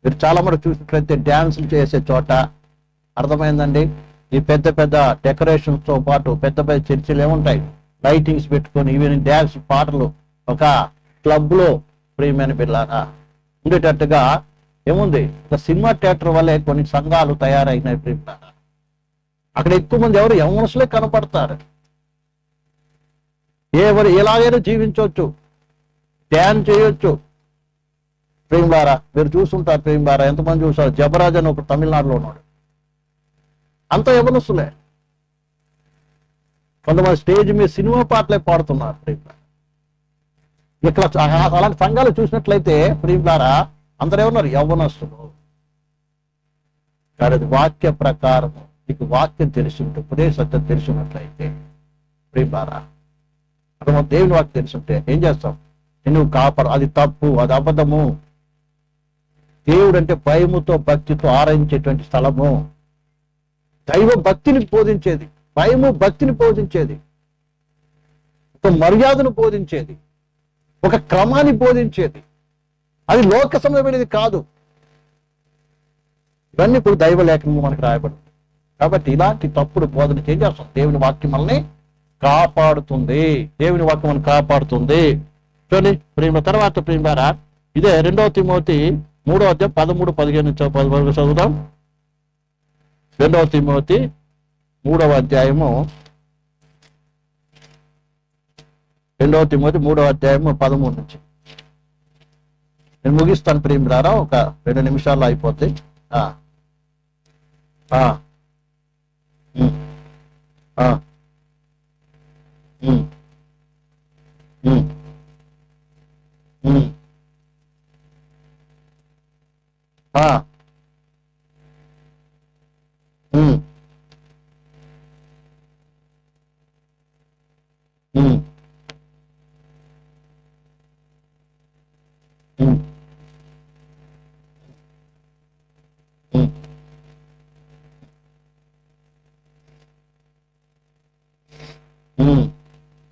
మీరు చాలా మంది చూసినట్లయితే డ్యాన్సులు చేసే చోట, అర్థమైందండి, ఈ పెద్ద పెద్ద డెకరేషన్స్ తో పాటు పెద్ద పెద్ద చర్చిలు ఏముంటాయి? లైటింగ్స్ పెట్టుకొని ఈవెనింగ్ డ్యాన్స్ పాటలు ఒక క్లబ్ లో ప్రియమైన బిడ్డలారా ఉండేటట్టుగా ఏముంది? ఒక సినిమా థియేటర్ వల్లే కొన్ని సంఘాలు తయారైనాయి. ప్రియమైన అక్కడ ఎక్కువ మంది ఎవరు? యవ్వనస్తులే కనపడతారు. ఎలాగైనా జీవించవచ్చు, డ్యాన్స్ చేయొచ్చు. ప్రేమలారా మీరు చూస్తుంటారు. ప్రేమలారా ఎంతమంది చూసారు? జబరాజ్ అని ఒక తమిళనాడులో ఉన్నాడు. అంత యవ్వనస్తులే. కొంతమంది స్టేజ్ మీద సినిమా పాటలే పాడుతున్నారు. ప్రేమలారా ఇక్కడ అలాంటి సంఘాలు చూసినట్లయితే ప్రేమలారా అందరూ ఏమన్నారు? యవ్వనస్తులు. కానీ వాక్య ప్రకారం నీకు వాక్యం తెలిసి ఉంటే, ఉపదేశం తెలిసి ఉన్నట్లయితే ప్రేమలారా, అర్థం దేవుని వాక్యం తెలిసి ఉంటే ఏం చేస్తాం? నువ్వు కాపాడు. అది తప్పు, అది అబద్ధము. దేవుడు అంటే భయముతో భక్తితో ఆరాధించేటువంటి స్థలము. దైవ భక్తిని బోధించేది, భయము భక్తిని బోధించేది, ఒక మర్యాదను బోధించేది, ఒక క్రమాన్ని బోధించేది. అది లోక సంబంధమైనది కాదు. ఇవన్నీ ఇప్పుడు దైవ లేఖనము మనకు రాయబడింది. కాబట్టి ఇలాంటి తప్పుడు బోధన ఏం చేస్తాం? దేవుని వాక్యం మనల్ని కాపాడుతుంది. దేవుని వాక్యం మనల్ని కాపాడుతుంది. చూడండి ప్రేమ తర్వాత ప్రేమారా, ఇదే 2వ తిమోతి 3వ అధ్యాయం 13-15 చదువుదాం. 2వ తిమోతి 3వ అధ్యాయము 13 నుంచి నేను ముగిస్తాను. ప్రేమిరారా ఒక 2 నిమిషాల్లో అయిపోద్ది.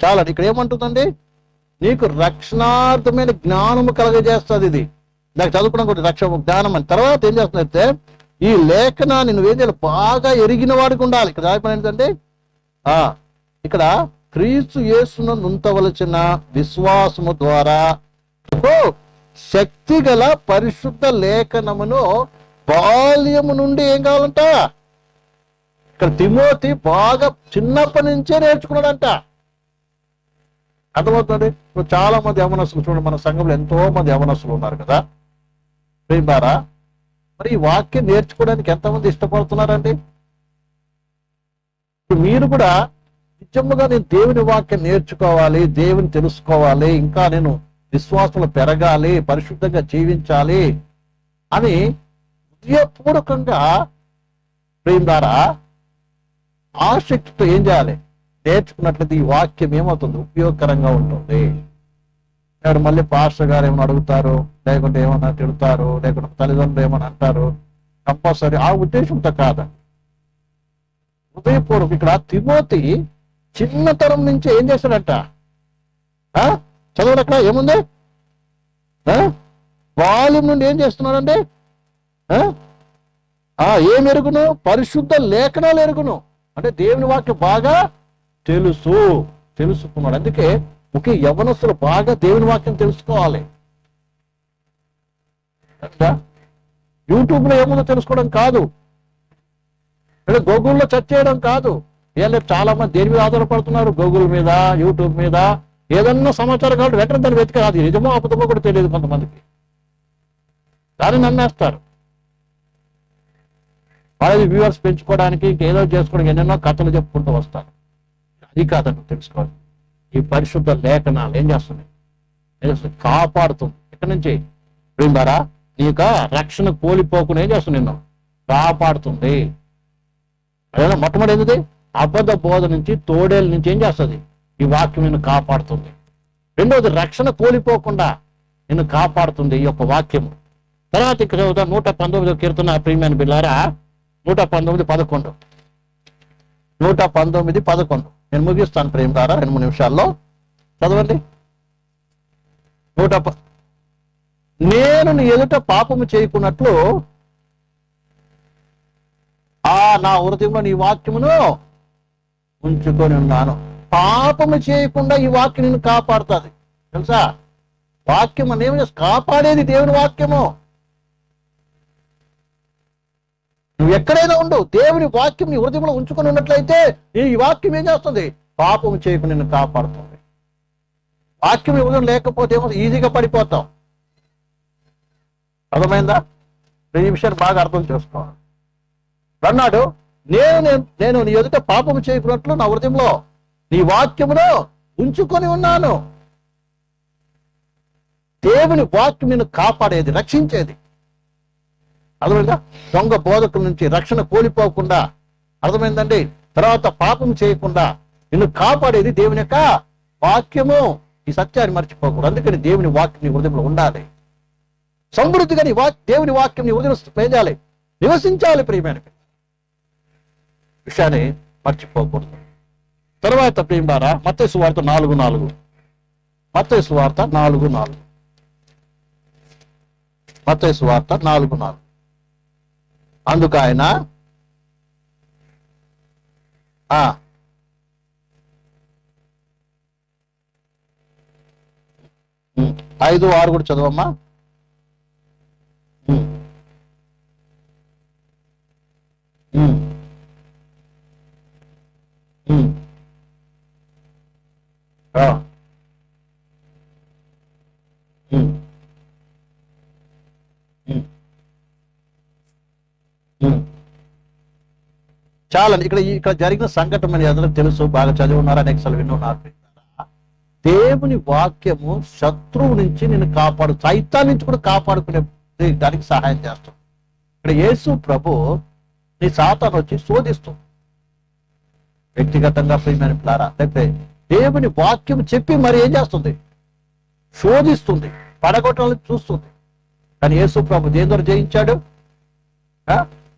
చాలా ఇక్కడ ఏమంటుందండి? నీకు రక్షణార్థమైన జ్ఞానము కలగజేస్తుంది. ఇది నాకు చదువుకున్నాం కూడా రక్షణ జ్ఞానం అని. తర్వాత ఏం చేస్తుందంటే ఈ లేఖనాన్ని నువ్వేం చేయాలి? బాగా ఎరిగిన వాడికి ఉండాలి. ఇక్కడ రాయపడి ఏంటంటే ఇక్కడ క్రీస్తు యేసును నుంచవలసిన విశ్వాసము ద్వారా శక్తి గల పరిశుద్ధ లేఖనమును బాల్యము నుండి ఏం కావాలంట? ఇక్కడ తిమోతి బాగా చిన్నప్పటి నుంచే నేర్చుకున్నాడంట. అర్థమవుతుంది? ఇప్పుడు చాలా మంది యవనస్తులు చూడండి, మన సంఘంలో ఎంతో మంది యవనస్తులు ఉన్నారు కదా ప్రేమారా. మరి ఈ వాక్యం నేర్చుకోవడానికి ఎంతమంది ఇష్టపడుతున్నారండి? మీరు కూడా నిజముగా నేను దేవుని వాక్యం నేర్చుకోవాలి, దేవుని తెలుసుకోవాలి, ఇంకా నేను విశ్వాసంలో పెరగాలి, పరిశుద్ధంగా జీవించాలి అని హృదయపూర్వకంగా ప్రేమ ద్వారా ఆసక్తితో ఏం చేయాలి? నేర్చుకున్నట్లయితే ఈ వాక్యం ఏమవుతుంది? ఉపయోగకరంగా ఉంటుంది. ఇక్కడ మళ్ళీ పాస్టర్ గారు ఏమైనా అడుగుతారు, లేకుంటే ఏమన్నా తిడతారు, లేకుంటే తల్లిదండ్రులు ఏమన్నా అంటారు, కంపల్సరీ ఆ ఉద్దేశంతో కాదండి. హృదయపూర్వకం. ఇక్కడ తిమోతి చిన్నతనం నుంచి ఏం చేశాడట? చదవండి, అక్కడ ఏముంది? బాల్యం నుండి ఏం చేస్తున్నాడండి? ఏం ఎరుగును? పరిశుద్ధ లేఖనాలు ఎరుగును. అంటే దేవుని వాక్యం బాగా తెలుసుకున్నాడు. అందుకే ఒకే యవనస్తులు బాగా దేవుని వాక్యం తెలుసుకోవాలి. యూట్యూబ్ లో ఏముందో తెలుసుకోవడం కాదు, లేదా గూగుల్లో సెర్చ్ చేయడం కాదు. చాలా మంది దేని మీద ఆధారపడుతున్నారు? గూగుల్ మీద, యూట్యూబ్ మీద. ఏదన్నా సమాచారం కాబట్టి వెంటనే దాన్ని వెతికి, అది నిజమో అబద్ధమో కూడా తెలియదు కొంతమందికి. దాన్ని నమ్మేస్తారు. వాళ్ళది వ్యూవర్స్ పెంచుకోవడానికి, ఇంకేదో చేసుకోవడానికి ఎన్నెన్నో కథలు చెప్పుకుంటూ వస్తారు. అది కాదని తెలుసుకోవాలి. ఈ పరిశుద్ధ లేఖనాలు ఏం చేస్తున్నాయి? కాపాడుతుంది. ఎక్కడి నుంచి? ద్వారా నీ యొక్క రక్షణ కోల్పోకుండా ఏం చేస్తుంది? నిన్ను కాపాడుతుంది. అదే మొట్టమొదటి ఏంటిది? అబద్ధ బోధ నుంచి, తోడేల నుంచి ఏం చేస్తుంది? ఈ వాక్యం నిన్ను కాపాడుతుంది. రెండవది, రక్షణ కోల్పోకుండా నిన్ను కాపాడుతుంది ఈ యొక్క వాక్యము. తర్వాత ఇక్కడ 119 కీర్తన, ప్రియమైన బిడ్డలారా, 119:11. 119:11 నేను ముగిస్తాను ప్రియములారా 2-3 నిమిషాల్లో. చదవండి. నేను నీ ఎదుట పాపము చేయకున్నట్లు నా హృదయంలో నీ వాక్యమును ఉంచుకొని ఉన్నాను. పాపము చేయకుండా ఈ వాక్యం నిన్ను కాపాడుతుంది. తెలుసా? వాక్యం అనేవి కాపాడేది దేవుని వాక్యము. నువ్వు ఎక్కడైనా ఉండు, దేవుని వాక్యం నీ హృదయంలో ఉంచుకొని ఉన్నట్లయితే ఈ వాక్యం ఏం చేస్తుంది? పాపం చేయకుండా నిన్ను కాపాడుతుంది. వాక్యం నీ హృదయం లేకపోతే ఏమో ఈజీగా పడిపోతాం. అర్థమైందా? ఈ విషయాన్ని బాగా అర్థం చేసుకోవాలి. అన్నాడు, నేను నీ ఎదుట పాపము చేయకున్నట్లు నా హృదయంలో నీ వాక్యమును ఉంచుకొని ఉన్నాను. దేవుని వాక్యం నిన్ను కాపాడేది, రక్షించేది. అర్థమైందా? దొంగ బోధకుల నుంచి రక్షణ కోల్పోకుండా, అర్థమైందండి, తర్వాత పాపం చేయకుండా నిన్ను కాపాడేది దేవుని యొక్క వాక్యము. ఈ సత్యాన్ని మర్చిపోకూడదు. అందుకని దేవుని వాక్యం నీ హృదయంలో ఉండాలి. సమృద్ధిగా దేవుని వాక్యం నీ హృదయం పేజాలి, నివసించాలి. ప్రియమైన విషయాన్ని మర్చిపోకూడదు. తర్వాత ప్రియమారా, మత్తయి సువార్త 4:4. మత్తయి సువార్త 4:4. మత్తయి సువార్త 4:4. అందుకు ఆయన 5:6 కూడా చదవమ్మా. చాలా ఇక్కడ జరిగిన సంఘటన అని అందరూ తెలుసు, బాగా చదివి ఉన్నారు, అనేక సార్లు విన్నారు. దేవుని వాక్యము శత్రువు నుంచి నేను సైతాన్ నుంచి కూడా కాపాడుకునే దానికి సహాయం చేస్తాం. ఇక్కడ యేసు ప్రభు నీ సాతాను వచ్చి శోధిస్తుంది. వ్యక్తిగతంగా ప్రియమైన పిల్లారా, లేకపోతే దేవుని వాక్యం చెప్పి మరి ఏం చేస్తుంది? శోధిస్తుంది, పడగొట్టాలని చూస్తుంది. కానీ యేసు ప్రభు దేని ద్వారా జయించాడు?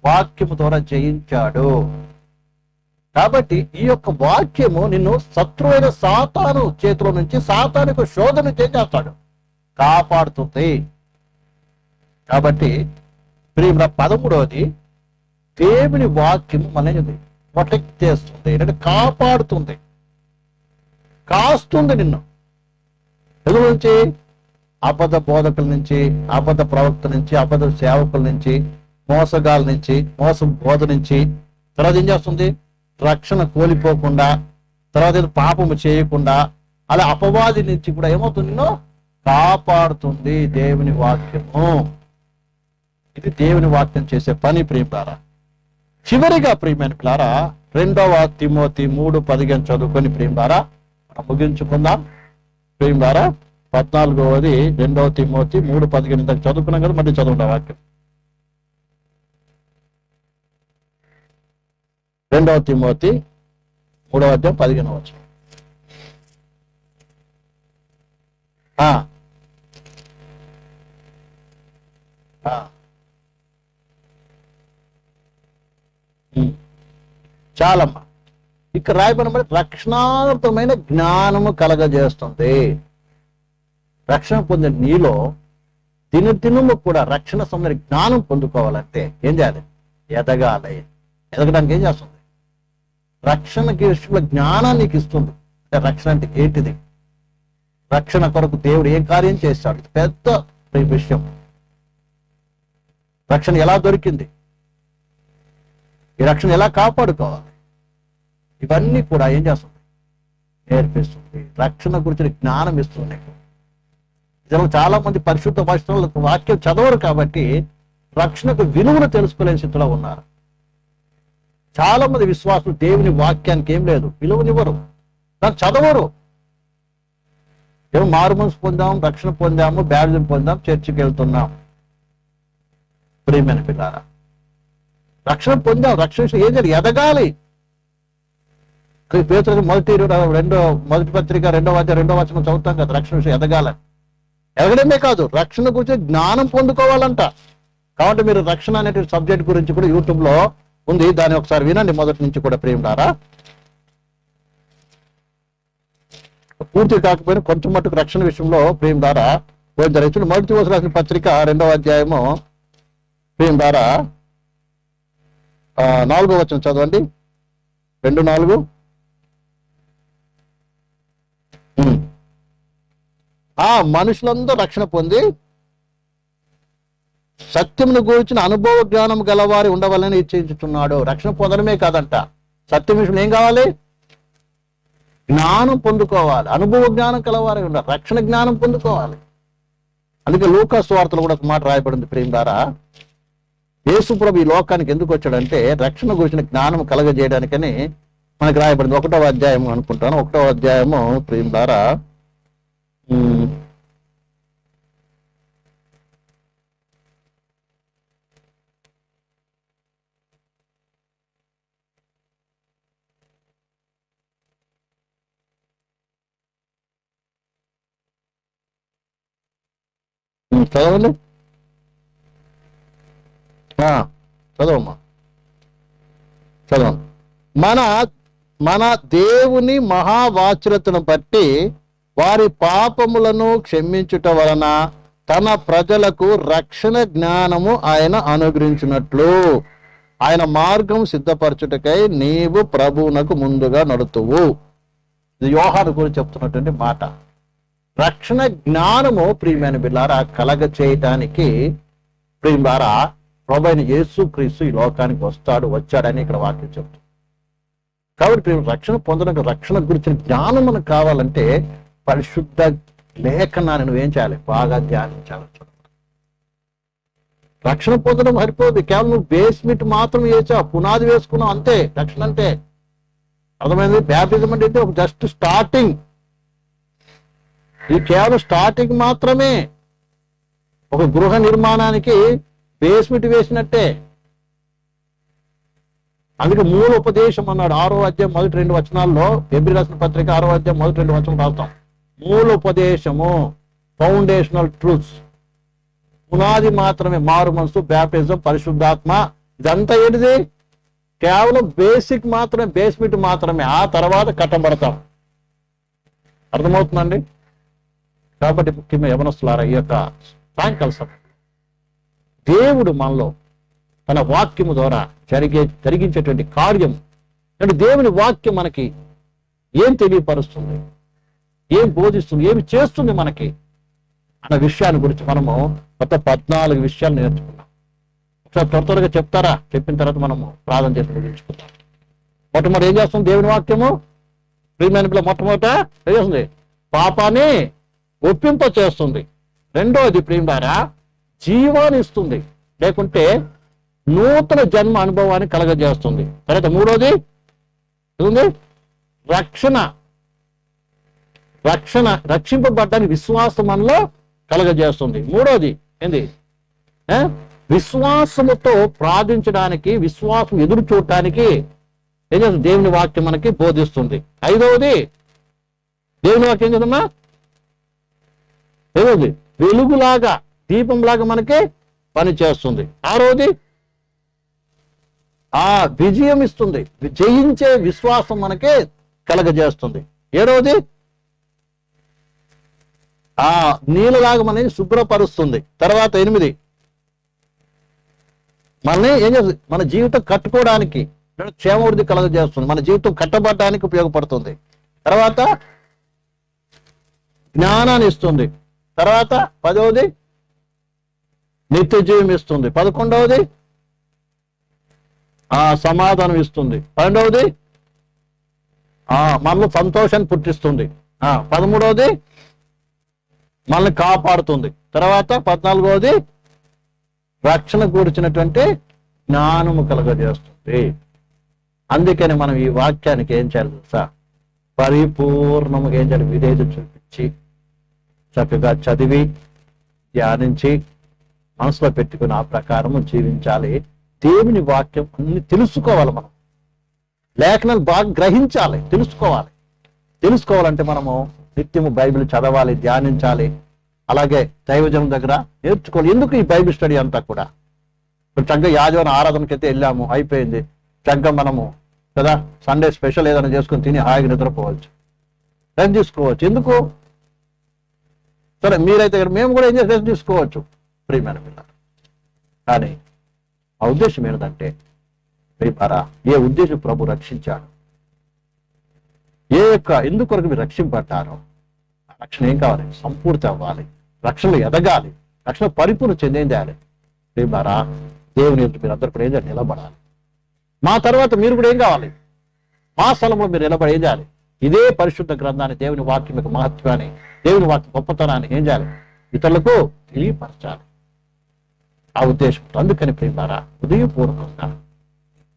వాక్యము ద్వారా జయించాడు. కాబట్టి ఈ యొక్క వాక్యము నిన్ను శత్రువైన సాతాను చేతిలో నుంచి, సాతానుకు శోధన చేస్తాడు, కాపాడుతుంది. కాబట్టి ప్రియమైన 13వది, దేవుని వాక్యము మనల్ని ప్రొటెక్ట్ చేస్తుంది, అంటే కాపాడుతుంది, కాస్తుంది నిన్ను. ఎందుకు నుంచి? అబద్ధ బోధకుల నుంచి, అబద్ధ ప్రవక్త నుంచి, అబద్ధ సేవకుల నుంచి, మోసగాల నుంచి, మోసం బోధ నుంచి. తర్వాత ఏం చేస్తుంది? రక్షణ కోల్పోకుండా, తర్వాత పాపము చేయకుండా, అలా అపవాది నుంచి కూడా ఏమవుతుంది? నిన్ను కాపాడుతుంది దేవుని వాక్యము. ఇది దేవుని వాక్యం చేసే పని ప్రియమారా. చివరిగా ప్రియమైన పిల్లారా, 2వ తిమోతి 3:15 చదువుకొని ప్రియమారా మనం ముగించుకుందాం. ప్రియమారా 14వది 2వ తిమోతి 3:15 చదువుకున్నాం కదా, మళ్ళీ చదువుకుంటా వాక్యం. 2వ తిమోతి 3:15. చాలమ్మా. ఇక్కడ రాయబడిన రక్షణార్థమైన జ్ఞానము కలగజేస్తుంది. రక్షణ పొందిన నీలో దినదినము కూడా రక్షణ సంబంధించిన జ్ఞానం పొందుకోవాలంటే ఏం చేయాలి? ఎదగాలి. ఎదగడానికి ఏం చేస్తుంది? రక్షణకి విషయంలో జ్ఞానాన్ని నీకు ఇస్తుంది. అంటే రక్షణ అంటే ఏంటిది, రక్షణ కొరకు దేవుడు ఏం కార్యం చేస్తాడు, ఇది పెద్ద విషయం. రక్షణ ఎలా దొరికింది, ఈ రక్షణ ఎలా కాపాడుకోవాలి, ఇవన్నీ కూడా ఏం చేస్తుంది? నేర్పిస్తుంది. రక్షణ గురించిన జ్ఞానం ఇస్తుంది నీకు. చాలా మంది పరిశుద్ధ వచనాలకు వాక్యం చదవరు కాబట్టి రక్షణకు విలువను తెలుసుకోలేని స్థితిలో ఉన్నారు. చాలా మంది విశ్వాసులు దేవుని వాక్యానికి ఏం లేదు, విలువనివ్వరు, దాన్ని చదవరు. ఏమో మారు మనసు పొందాం, రక్షణ పొందాము, బ్యాప్టిజం పొందాం, చర్చికి వెళ్తున్నాం. ప్రియమైన పిల్లారా, రక్షణ పొందాం, రక్షణ ఏం చేయాలి? ఎదగాలి. పేతురు మొదటి పత్రిక 2వ అధ్యాయం 2వ వచనం చదువుతాం కదా, రక్షణ విషయం ఎదగాలని. ఎదగడమే కాదు, రక్షణ గురించి జ్ఞానం పొందుకోవాలంట. కాబట్టి మీరు రక్షణ అనే సబ్జెక్ట్ గురించి కూడా యూట్యూబ్ లో ఉంది, దాన్ని ఒకసారి వినండి మొదటి నుంచి కూడా. ప్రియులారా, పూర్తి కాకపోయినా కొంచెం మట్టుకు రక్షణ విషయంలో ప్రియులారా పోయిన మొదటి రోజు రాసిన పత్రిక 2వ అధ్యాయము ప్రియులారా 4వ వచనం చదవండి. 2:4. మనుషులందరూ రక్షణ పొంది సత్యమును గురించిన అనుభవ జ్ఞానం గలవారి ఉండవాలని ఇచ్చించుతున్నాడు. రక్షణ పొందడమే కాదంట, సత్యం విషయం ఏం కావాలి? జ్ఞానం పొందుకోవాలి. అనుభవ జ్ఞానం కలవారి ఉండాలి, రక్షణ జ్ఞానం పొందుకోవాలి. అందుకే లూకా సువార్తలో కూడా ఒక మాట రాయబడింది ప్రియులారా, యేసు ప్రభు ఈ లోకానికి ఎందుకు వచ్చాడంటే రక్షణ గురించిన జ్ఞానం కలగజేయడానికని మనకు రాయబడింది. 1వ అధ్యాయం అనుకుంటాను, 1వ అధ్యాయము ప్రియులారా చదవండి, చదవమ్మా, చదవండి. మన దేవుని మహావాచ్యతను బట్టి వారి పాపములను క్షమించుట వలన తన ప్రజలకు రక్షణ జ్ఞానము ఆయన అనుగ్రహించినట్లు ఆయన మార్గం సిద్ధపరచుటకై నీవు ప్రభువునకు ముందుగా నడుతువు. ఇది యోహాను గురించి చెప్తున్నటువంటి మాట. రక్షణ జ్ఞానము ప్రియమైన బిడ్డలారా కలగ చేయటానికి ప్రియులారా ప్రభువైన యేసుక్రీస్తు ఈ లోకానికి వచ్చాడని ఇక్కడ వాక్యం చెప్తుంది. కాబట్టి రక్షణ పొందడానికి రక్షణ గురించిన జ్ఞానం మనకు కావాలంటే పరిశుద్ధ లేఖనాన్ని నువ్వేం చేయాలి? బాగా ధ్యానించాలి. రక్షణ పొందడం సరిపోదు, కేవలం నువ్వు బేస్మెంట్ మాత్రం వేసావు, పునాది వేసుకున్నావు అంతే. రక్షణ అంటే అర్థమైంది. బ్యాప్టిజం అంటే ఒక జస్ట్ స్టార్టింగ్, ఇది కేవలం స్టార్టింగ్ మాత్రమే. ఒక గృహ నిర్మాణానికి బేస్మెంట్ వేసినట్టే. అందుకే మూల ఉపదేశం అన్నాడు 6వ అధ్యాయం మొదటి 2 వచనాల్లో, ఎబ్రీ రాసిన పత్రిక 6వ అధ్యాయం మొదటి 2 వచనం రాస్తాం. మూల ఉపదేశము, ఫౌండేషనల్ ట్రూత్స్, పునాది మాత్రమే. మారు మనసు, బ్యాప్టిజం, పరిశుద్ధాత్మ, ఇదంతా ఏంటిది? కేవలం బేసిక్ మాత్రమే, బేస్మెంట్ మాత్రమే. ఆ తర్వాత కట్టబడతాం. అర్థమవుతుందండి? కాబట్టి ముఖ్యంగా యవనస్తులారా, ఈ యొక్క సాయంకాల సమయం దేవుడు మనలో తన వాక్యము ద్వారా జరిగించేటువంటి కార్యం అంటే దేవుని వాక్యం మనకి ఏం తెలియపరుస్తుంది, ఏం బోధిస్తుంది, ఏమి చేస్తుంది మనకి అన్న విషయాన్ని గురించి మనము మొత్తం 14 విషయాలు నేర్చుకున్నాం. ఒకసారి త్వరగా చెప్తారా? చెప్పిన తర్వాత మనము ప్రార్థన చేసి ముగించుకుందాం. మొట్టమొదటి ఏం చేస్తుంది దేవుని వాక్యము? ప్రియమైన పిల్ల మొట్టమొదట ఏం చేస్తుంది? పాపాన్ని ఒప్పింప చేస్తుంది. రెండోది ప్రియులారా జీవాన్ని ఇస్తుంది, లేకుంటే నూతన జన్మ అనుభవాన్ని కలగజేస్తుంది. తర్వాత మూడోది ఏంది? రక్షింపబడ్డానికి విశ్వాసం మనలో కలగజేస్తుంది. మూడోది ఏంది? విశ్వాసముతో ప్రార్థించడానికి, విశ్వాసం ఎదురు చూడటానికి ఏం చేస్తుంది? దేవుని వాక్యం మనకి బోధిస్తుంది. ఐదవది దేవుని వాక్యం ఏం చేద్దమ్మా? ఏదోది వెలుగులాగా, దీపంలాగా మనకి పని చేస్తుంది. ఆరోది ఆ విజయం ఇస్తుంది. జయించే విశ్వాసం మనకే కలగజేస్తుంది. ఏడవది, ఆ నీళ్ళలాగా మనని శుభ్రపరుస్తుంది. తర్వాత 8, మనల్ని ఏం చేస్తుంది, మన జీవితం కట్టుకోవడానికి క్షేమవృద్ధి కలగజేస్తుంది, మన జీవితం కట్టబడడానికి ఉపయోగపడుతుంది. తర్వాత జ్ఞానాన్ని ఇస్తుంది. తర్వాత 10వది నిత్య జీవం ఇస్తుంది. 11వది సమాధానం ఇస్తుంది. 12వది మనలో సంతోషాన్ని పుట్టిస్తుంది. 13వది మనల్ని కాపాడుతుంది. తర్వాత 14వది రక్షణ కూర్చున్నటువంటి జ్ఞానము కలగజేస్తుంది. అందుకని మనం ఈ వాక్యానికి ఏం చేయాలి తెలుసా, పరిపూర్ణముగా ఏం చేయాలి, విధేయత చూపించి చక్కగా చదివి ధ్యానించి మనసులో పెట్టుకుని ఆ ప్రకారము జీవించాలి. దేవుని వాక్యం అన్ని తెలుసుకోవాలి. మనం లేఖనాలు బాగా గ్రహించాలి, తెలుసుకోవాలంటే మనము నిత్యము బైబిల్ చదవాలి, ధ్యానించాలి. అలాగే దైవజనం దగ్గర నేర్చుకోవాలి. ఎందుకు ఈ బైబిల్ స్టడీ అంతా కూడా? ఇప్పుడు చక్కగా యాజమాన్య ఆరాధనకి అయితే వెళ్ళాము, అయిపోయింది. చక్కగా మనము కదా సండే స్పెషల్ ఏదైనా చేసుకుని తిని హాయిగా నిద్రపోవచ్చు, రెస్ట్ తీసుకోవచ్చు. ఎందుకు? సరే మీరైతే మేము కూడా ఏం చేసి రెస్ట్ తీసుకోవచ్చు ప్రియమైన పిల్లలు. కానీ ఆ ఉద్దేశం ఏంటంటే ప్రియమారా, ఏ ఉద్దేశం ప్రభు రక్షించాడు, ఎందుకొరకు మీరు రక్షింపడ్డారో ఆ రక్షణ ఏం కావాలి, సంపూర్తి అవ్వాలి, రక్షణలో ఎదగాలి, రక్షణ పరిపూర్ణ చెందేయాలి. ప్రియమారా, దేవుని ఎదుట మీరు అందరూ కూడా ఏం చేయాలి, నిలబడాలి. మా తర్వాత మీరు కూడా ఏం కావాలి, మా స్థలంలో మీరు నిలబడి ఏం చేయాలి, ఇదే పరిశుద్ధ గ్రంథాన్ని, దేవుని వాక్యం యొక్క మహత్వాన్ని, దేవుని వాక్య గొప్పతనాన్ని ఏం చేయాలి, ఇతరులకు తెలియపరచాలి. ఆ ఉద్దేశం. అందుకని ప్రియమారా, హృదయపూర్వకంగా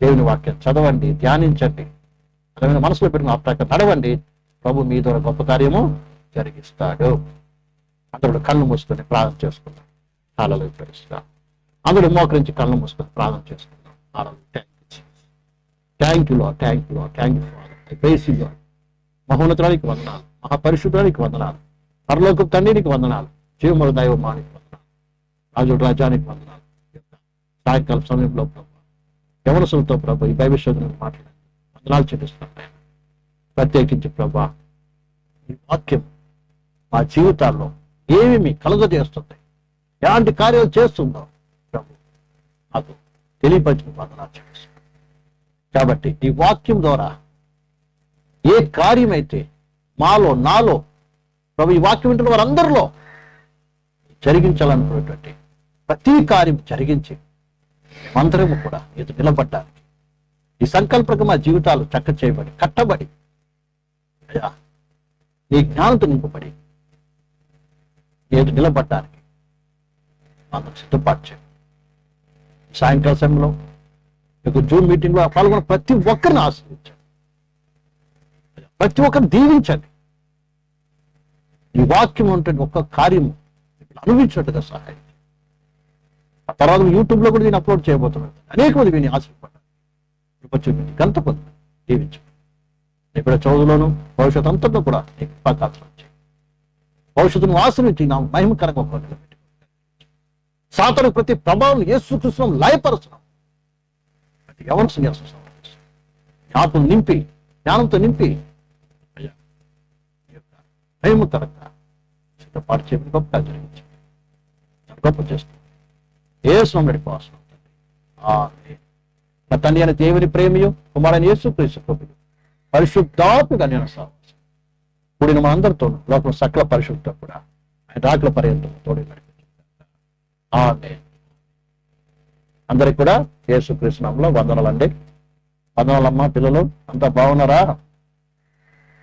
దేవుని వాక్యం చదవండి, ధ్యానించండి, అలాగే మనసులో పెట్టిన ఆ ప్రకారం నడవండి. ప్రభు మీ ద్వారా గొప్ప కార్యము జరిగిస్తాడు. అందరూ కళ్ళు మూసుకొని ప్రార్థన చేసుకుందాం. హాలలు ప్రవేశిస్తాం. అందరూ మోకరించి కళ్ళు మూసుకొని ప్రార్థన చేసుకుందాం. హాలలు. Thank you Lord, thank you Lord, thank you Father. I praise you Lord. మహోన్నతానికి వందనాలు, మహాపరిశుద్ధానికి వందనాలు, పరలోక తండ్రికి వందనాలు, జీవముల దైవమానికి వందనాలు, రాజు రాజానికి వందనాలు. సాయంకాల సమయంలో ప్రభు యవనసులతో ప్రభు ఈ బైబిల్ శోధనకు మాట్లాడండి. వందనాలు చెల్లిస్తున్నాను. ప్రత్యేకించి ప్రభా, ఈ వాక్యం మా జీవితాల్లో ఏమేమి కలుగజేస్తుంది, ఎలాంటి కార్యాలు చేస్తుందో ప్రభు నాకు తెలియపరిచిన వందనాలు చెల్లిస్తున్నాను. కాబట్టి ఈ వాక్యం ద్వారా ఏ కార్యమైతే మాలో నాలో ప్రభు ఈ వాక్యం వింటున్న వారందరిలో జరిగించాలనుకున్నటువంటి ప్రతి కార్యం జరిగించి మంత్రము కూడా ఎదురు నిలబడ్డానికి, ఈ సంకల్పంగా మా జీవితాలు చక్క చేయబడి కట్టబడి అయ్యా నీ జ్ఞానంతో నింపబడి ఎదురు నిలబడ్డానికి మనం సిద్ధపాటు చేయండి. సాయంకాల సమయంలో మీకు జూమ్ మీటింగ్ లో పాల్గొన్న ప్రతి ఒక్కరిని ఆశ్రయించండి, ప్రతి ఒక్కరిని దీవించండి. ఈ వాక్యం ఉంటుంది ఒక్క కార్యము అనుభవించినట్టుగా సహాయం. ఆ తర్వాత యూట్యూబ్ లో కూడా దీన్ని అప్లోడ్ చేయబోతున్నాడు. అనేక మంది వీడిని ఆశీర్పడ్డారు, చూపించి గంట పొంది దీవించండి. ఇక్కడ చదువులోను భవిష్యత్ అంతట్లో కూడా నీకు పాత్రం చేయి. భవిష్యత్తును ఆశ్రయించి నా మహిమకరంగా ఒక నిలబెట్టి సాతాను ప్రతి ప్రభావం యేసుక్రీస్తును లయపరుస్తున్నాం. ప్రతి ఎవరు జ్ఞాపకం నింపి, జ్ఞానంతో నింపి అయ్యా మహిమకరంగా సిద్ధపాటు చేయమని గొప్పగా జరిగించి గొప్ప చేస్తుంది. యేసు కోసం నా తండ్రి అయిన దేవుని ప్రేమయు కుమారుని యేసుక్రీస్తు కృపయు పరిశుద్ధాత్మక నేను సావాసం కూడిన మన అందరితో లోపల సకల పరిశుద్ధ కూడా ఆయన రాకల పర్యంతం తోడి నడిపించుకుంటారు. ఆమేన్. అందరికి కూడా యేసుక్రీస్తు నామములో వందనాలండి. వందనాలమ్మా. పిల్లలు అంతా బాగున్నారా?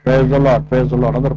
Praise the Lord, praise the Lord. అందరూ